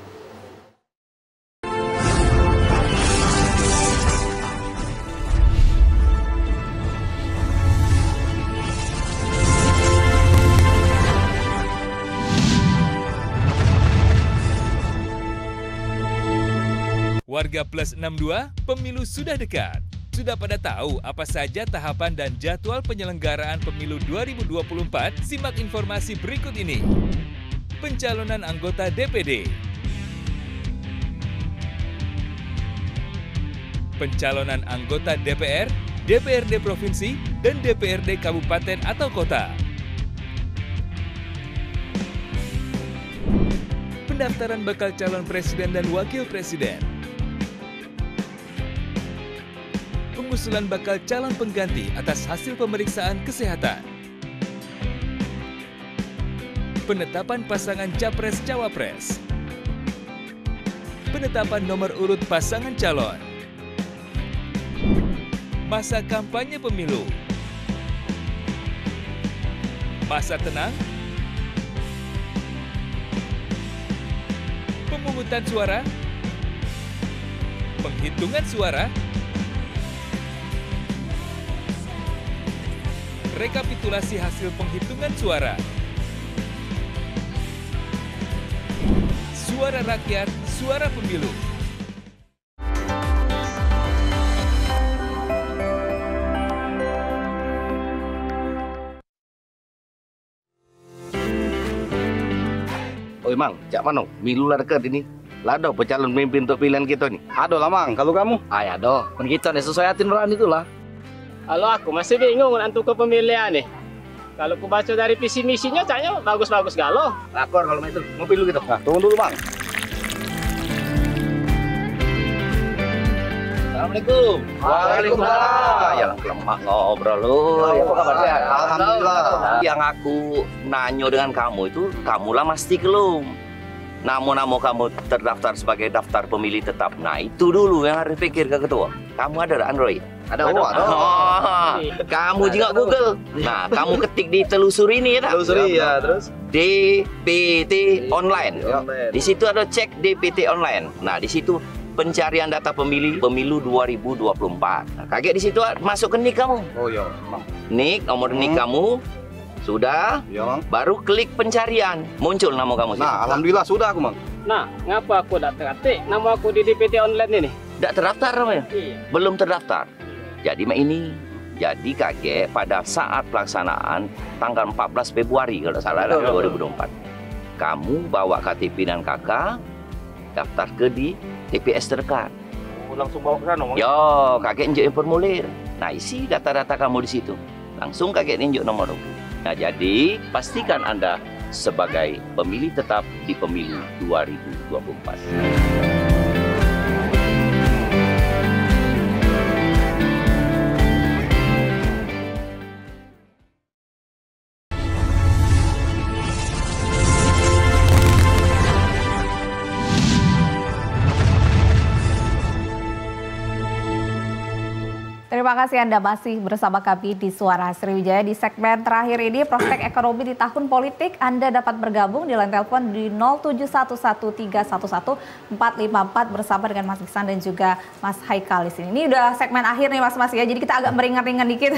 Speaker 14: Warga Plus 62, pemilu sudah dekat. Sudah pada tahu apa saja tahapan dan jadwal penyelenggaraan pemilu 2024? Simak informasi berikut ini. Pencalonan anggota DPD. Pencalonan anggota DPR, DPRD Provinsi, dan DPRD Kabupaten atau Kota. Pendaftaran bakal calon presiden dan wakil presiden. Pengusulan bakal calon pengganti atas hasil pemeriksaan kesehatan. Penetapan pasangan Capres-Cawapres. Penetapan nomor urut pasangan calon. Masa kampanye pemilu. Masa tenang. Pemungutan suara. Penghitungan suara. Rekapitulasi hasil penghitungan suara. Suara rakyat, suara pemilu.
Speaker 6: Oi Mang, cak mano, milu lah dekat ini. Lado pecalon pemimpin untuk pilihan kita nih. Ado lah Mang, kalau kamu? Ado, kan kita nih sesuai hati nurani itulah.
Speaker 15: Kalau aku masih bingung untuk kepemilihan nih. Kalau ku baca dari visi misinya kayaknya bagus-bagus galau.
Speaker 6: Lakor kalau itu mobil lu gitu. Nah, tunggu dulu Bang. Assalamualaikum. Waalaikumsalam. Ya lemak ngobrol lu. Apa kabar sehat? Alhamdulillah. Yang aku nanyo dengan kamu itu, kamulah mesti belum. Nama-nama kamu terdaftar sebagai daftar pemilih tetap. Nah itu dulu yang harus pikir ke ketua. Kamu ada Android? Ada. Kamu juga Google. Nah kamu ketik di telusuri ini ya tak? Telusuri ya terus. DPT online. Di situ ada cek DPT online. Nah di situ pencarian data pemilih pemilu 2024. Nah, kaget di situ masuk ke NIK kamu. Oh iya. NIK nomor NIK kamu. Sudah, ya, baru klik pencarian, muncul nama kamu. Nah, alhamdulillah sudah aku, Mang.
Speaker 15: Nah, ngapa aku tak terketik nama aku di DPT online ini?
Speaker 6: Tidak terdaftar namanya? Iya. Belum terdaftar. Jadi ini, jadi kakek pada saat pelaksanaan tanggal 14 Februari kalau salah 2024. Kamu bawa KTP dan KK, daftar ke di TPS terdekat.
Speaker 15: Langsung bawa ke sana, Mang?
Speaker 6: Yo, kakek injek formulir. Nah, isi data-data kamu di situ. Langsung kakek injek nomor 20. Nah, jadi pastikan Anda sebagai pemilih tetap di pemilu 2024.
Speaker 1: Terima kasih Anda masih bersama kami di Suara Sriwijaya. Di segmen terakhir ini, prospek ekonomi di tahun politik, Anda dapat bergabung di line telepon di 07113114454 bersama dengan Mas Iksan dan juga Mas Haikal di sini. Ini udah segmen akhir nih Mas ya, jadi kita agak meringan-ringan dikit.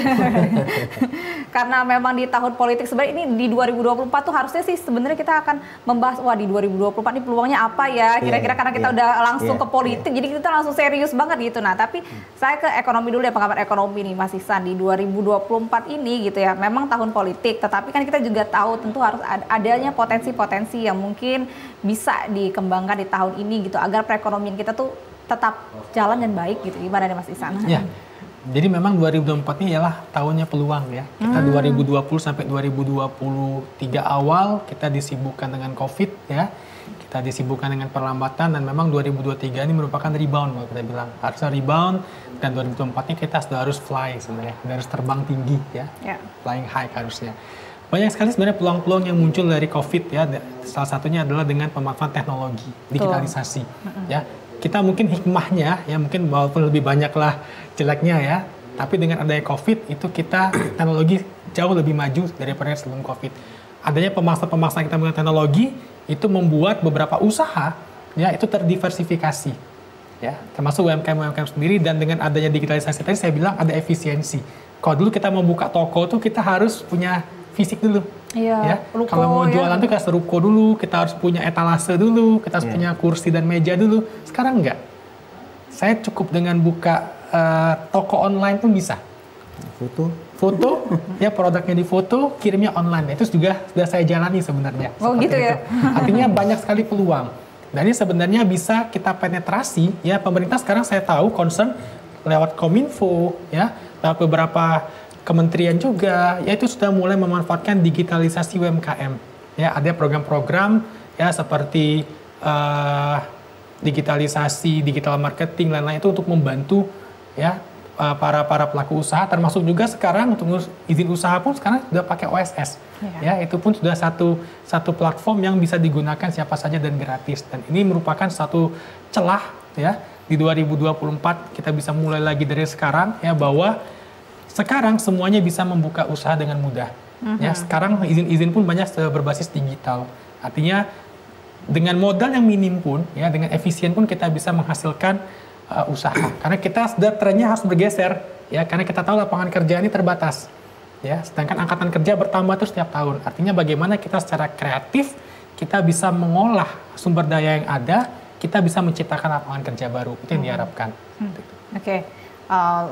Speaker 1: Karena memang di tahun politik sebenarnya ini di 2024 tuh harusnya sih sebenarnya kita akan membahas, wah di 2024 ini peluangnya apa ya, kira-kira karena kita udah langsung ke politik, jadi kita langsung serius banget gitu. Nah tapi saya ke ekonomi dulu ya, pengamat ekonomi nih Mas Iksan. Di 2024 ini gitu ya, memang tahun politik, tetapi kan kita juga tahu tentu harus adanya potensi-potensi yang mungkin bisa dikembangkan di tahun ini gitu, agar perekonomian kita tuh tetap jalan dan baik gitu. Gimana nih Mas Iksan?
Speaker 8: Ya, jadi memang 2024 ini ialah tahunnya peluang ya. Kita 2020 sampai 2023 awal kita disibukkan dengan COVID ya. Kita disibukkan dengan perlambatan dan memang 2023 ini merupakan rebound kalau kita bilang. Harusnya rebound dan 2024 ini kita sudah harus fly sebenarnya. Sudah harus terbang tinggi ya. Flying high harusnya. Banyak sekali sebenarnya peluang-peluang yang muncul dari COVID ya. Salah satunya adalah dengan pemanfaatan teknologi, digitalisasi ya. Kita mungkin hikmahnya ya, mungkin walaupun lebih banyaklah jeleknya ya, tapi dengan adanya COVID itu kita teknologi jauh lebih maju daripada sebelum COVID. Adanya pemasaran kita menggunakan teknologi itu membuat beberapa usaha ya itu terdiversifikasi ya, termasuk UMKM sendiri. Dan dengan adanya digitalisasi tadi saya bilang ada efisiensi. Kalau dulu kita mau buka toko tuh kita harus punya fisik dulu.
Speaker 1: Iya,
Speaker 8: ya. Kalau mau jualan tuh kita harus ruko dulu, kita harus punya etalase dulu, kita harus punya kursi dan meja dulu. Sekarang enggak. Saya cukup dengan buka toko online pun bisa. Foto, ya produknya di foto, kirimnya online. Itu juga sudah saya jalani sebenarnya.
Speaker 1: Oh gitu ya?
Speaker 8: Artinya banyak sekali peluang. Dan ini sebenarnya bisa kita penetrasi, ya pemerintah sekarang saya tahu concern lewat Kominfo, ya lewat beberapa kementerian juga, ya itu sudah mulai memanfaatkan digitalisasi UMKM. Ya ada program-program ya seperti digitalisasi, digital marketing, lain-lain itu untuk membantu ya para pelaku usaha, termasuk juga sekarang untuk izin usaha pun sekarang sudah pakai OSS. Ya, itu pun sudah satu platform yang bisa digunakan siapa saja dan gratis. Dan ini merupakan satu celah ya di 2024 kita bisa mulai lagi dari sekarang ya, bahwa sekarang semuanya bisa membuka usaha dengan mudah. Ya, sekarang izin-izin pun banyak berbasis digital. Artinya dengan modal yang minim pun ya, dengan efisien pun kita bisa menghasilkan usaha. Karena kita sudah trennya harus bergeser ya, karena kita tahu lapangan kerja ini terbatas ya, sedangkan angkatan kerja bertambah terus setiap tahun. Artinya bagaimana kita secara kreatif kita bisa mengolah sumber daya yang ada, kita bisa menciptakan lapangan kerja baru. Itu yang diharapkan.
Speaker 1: Oke.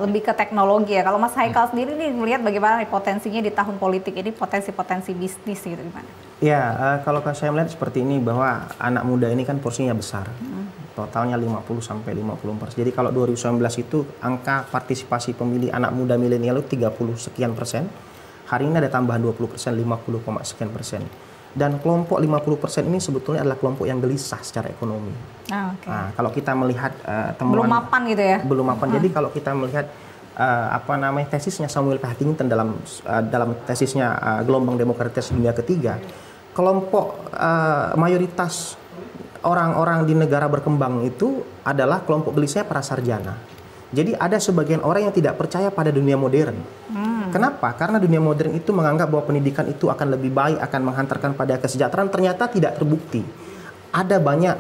Speaker 1: Lebih ke teknologi ya. Kalau Mas Haikal sendiri nih melihat bagaimana potensinya di tahun politik ini, potensi-potensi bisnis gitu gimana?
Speaker 2: Ya, kalau saya melihat seperti ini, bahwa anak muda ini kan porsinya besar. Totalnya 50-50%. Jadi kalau 2019 itu angka partisipasi pemilih anak muda milenial itu 30 sekian %. hari ini ada tambahan 20%, 50,sekian%. Dan kelompok 50% ini sebetulnya adalah kelompok yang gelisah secara ekonomi. Nah, kalau kita melihat temuan
Speaker 1: belum mapan gitu ya.
Speaker 2: Belum mapan. Jadi kalau kita melihat tesisnya Samuel P. Huntington dalam tesisnya gelombang demokratis dunia ketiga, kelompok mayoritas orang-orang di negara berkembang itu adalah kelompok gelisah para sarjana. Jadi ada sebagian orang yang tidak percaya pada dunia modern. Kenapa? Karena dunia modern itu menganggap bahwa pendidikan itu akan lebih baik, akan menghantarkan pada kesejahteraan. Ternyata tidak terbukti. Ada banyak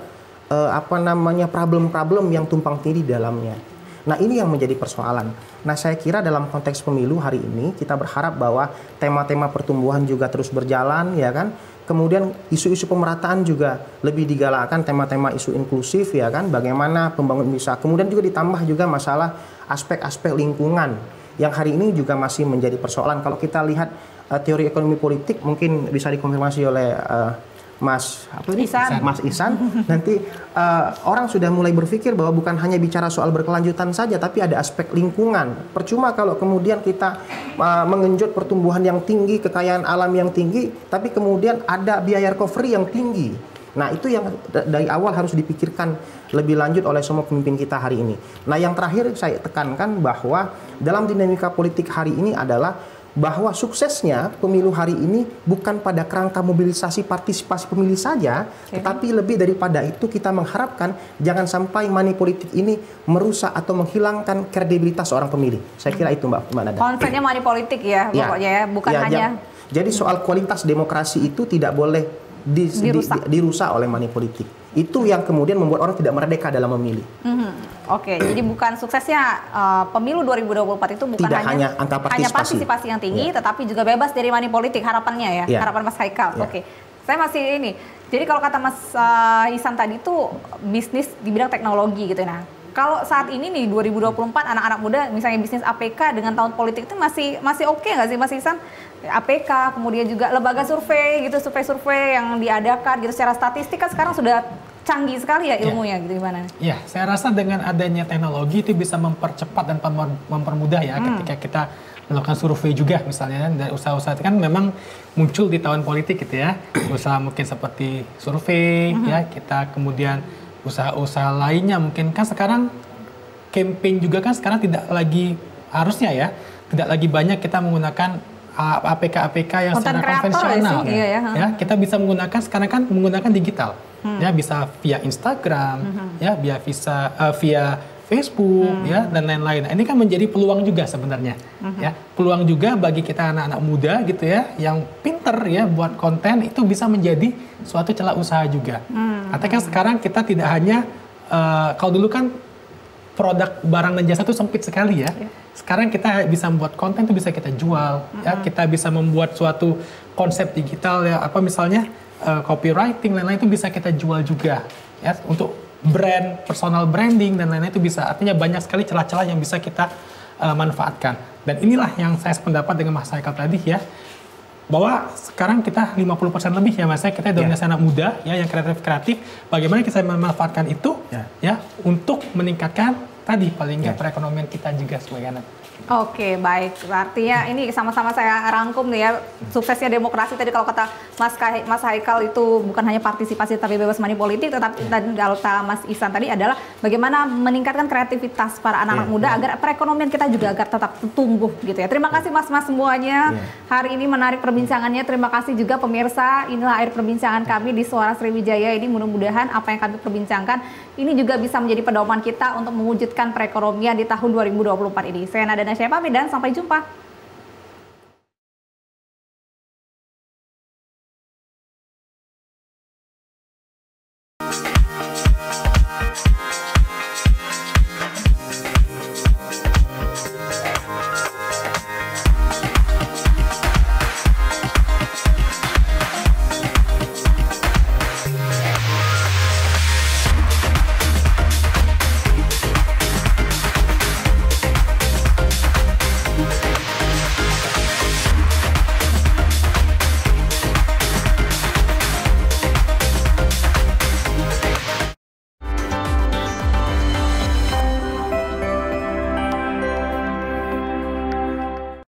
Speaker 2: problem-problem yang tumpang tindih di dalamnya. Nah, ini yang menjadi persoalan. Nah, saya kira dalam konteks pemilu hari ini kita berharap bahwa tema-tema pertumbuhan juga terus berjalan, ya kan? Kemudian isu-isu pemerataan juga lebih digalakkan, tema-tema isu inklusif, ya kan? Bagaimana pembangunan bisa. Kemudian juga ditambah juga masalah aspek-aspek lingkungan yang hari ini juga masih menjadi persoalan. Kalau kita lihat teori ekonomi politik, mungkin bisa dikonfirmasi oleh Mas Ihsan. Nanti orang sudah mulai berpikir bahwa bukan hanya bicara soal berkelanjutan saja, tapi ada aspek lingkungan. Percuma kalau kemudian kita mengenjot pertumbuhan yang tinggi, kekayaan alam yang tinggi, tapi kemudian ada biaya recovery yang tinggi. Nah, itu yang dari awal harus dipikirkan lebih lanjut oleh semua pemimpin kita hari ini. Nah, yang terakhir saya tekankan bahwa dalam dinamika politik hari ini adalah bahwa suksesnya pemilu hari ini bukan pada kerangka mobilisasi partisipasi pemilih saja, tetapi lebih daripada itu kita mengharapkan jangan sampai money politik ini merusak atau menghilangkan kredibilitas seorang pemilih. Saya kira itu Mbak Nada.
Speaker 1: Konsepnya money politik ya, pokoknya ya, bukan hanya.
Speaker 2: Jadi soal kualitas demokrasi itu tidak boleh dirusak oleh money politik. Itu yang kemudian membuat orang tidak merdeka dalam memilih.
Speaker 1: Oke, jadi bukan suksesnya pemilu 2024 itu bukan hanya angka partisipasi yang tinggi, tetapi juga bebas dari money politik harapannya ya, harapan Mas Haikal. Oke, saya masih ini. Jadi kalau kata Mas Ihsan tadi itu bisnis di bidang teknologi gitu. Nah, kalau saat ini nih 2024 anak-anak muda misalnya bisnis APK dengan tahun politik itu masih oke nggak sih Mas Ihsan? APK, kemudian juga lembaga survei gitu, survei-survei yang diadakan gitu secara statistik kan sekarang sudah canggih sekali ya ilmunya gitu, gimana?
Speaker 8: Ya, saya rasa dengan adanya teknologi itu bisa mempercepat dan mempermudah ya ketika kita melakukan survei juga misalnya, dari usaha-usaha itu kan memang muncul di tahun politik gitu ya, usaha mungkin seperti survei ya, kita kemudian usaha-usaha lainnya mungkin kan sekarang campaign juga kan sekarang tidak lagi harusnya ya, tidak lagi banyak kita menggunakan APK yang secara konvensional ya, kita bisa menggunakan sekarang kan menggunakan digital ya, bisa via Instagram ya, via Facebook ya dan lain-lain. Ini kan menjadi peluang juga sebenarnya ya, peluang juga bagi kita anak-anak muda gitu ya yang pinter ya buat konten, itu bisa menjadi suatu celah usaha juga. Artinya kan sekarang kita tidak hanya kalau dulu kan produk barang dan jasa itu sempit sekali ya. Sekarang kita bisa membuat konten itu bisa kita jual ya, kita bisa membuat suatu konsep digital ya, apa misalnya copywriting lain-lain itu bisa kita jual juga ya, untuk brand, personal branding dan lain-lain itu bisa. Artinya banyak sekali celah-celah yang bisa kita manfaatkan. Dan inilah yang saya sependapat dengan Mas Haikal tadi ya, bahwa sekarang kita 50% lebih ya Mas, kita dominasi anak muda ya yang kreatif, bagaimana kita memanfaatkan itu ya untuk meningkatkan tadi paling nggak perekonomian kita juga sebagai anak.
Speaker 1: Oke, baik. Artinya ini sama-sama saya rangkum nih ya, suksesnya demokrasi tadi kalau kata Mas Haikal itu bukan hanya partisipasi tapi bebas money politik, tetapi kalau kata Mas Ihsan tadi adalah bagaimana meningkatkan kreativitas para anak-anak muda agar perekonomian kita juga agar tetap tumbuh gitu ya. Terima kasih Mas-mas semuanya. Hari ini menarik perbincangannya. Terima kasih juga pemirsa. Inilah akhir perbincangan kami di Suara Sriwijaya ini. Mudah-mudahan apa yang kami perbincangkan ini juga bisa menjadi pedoman kita untuk mewujudkan perekonomian di tahun 2024 ini. Saya Nada Nasya pamit dan sampai jumpa.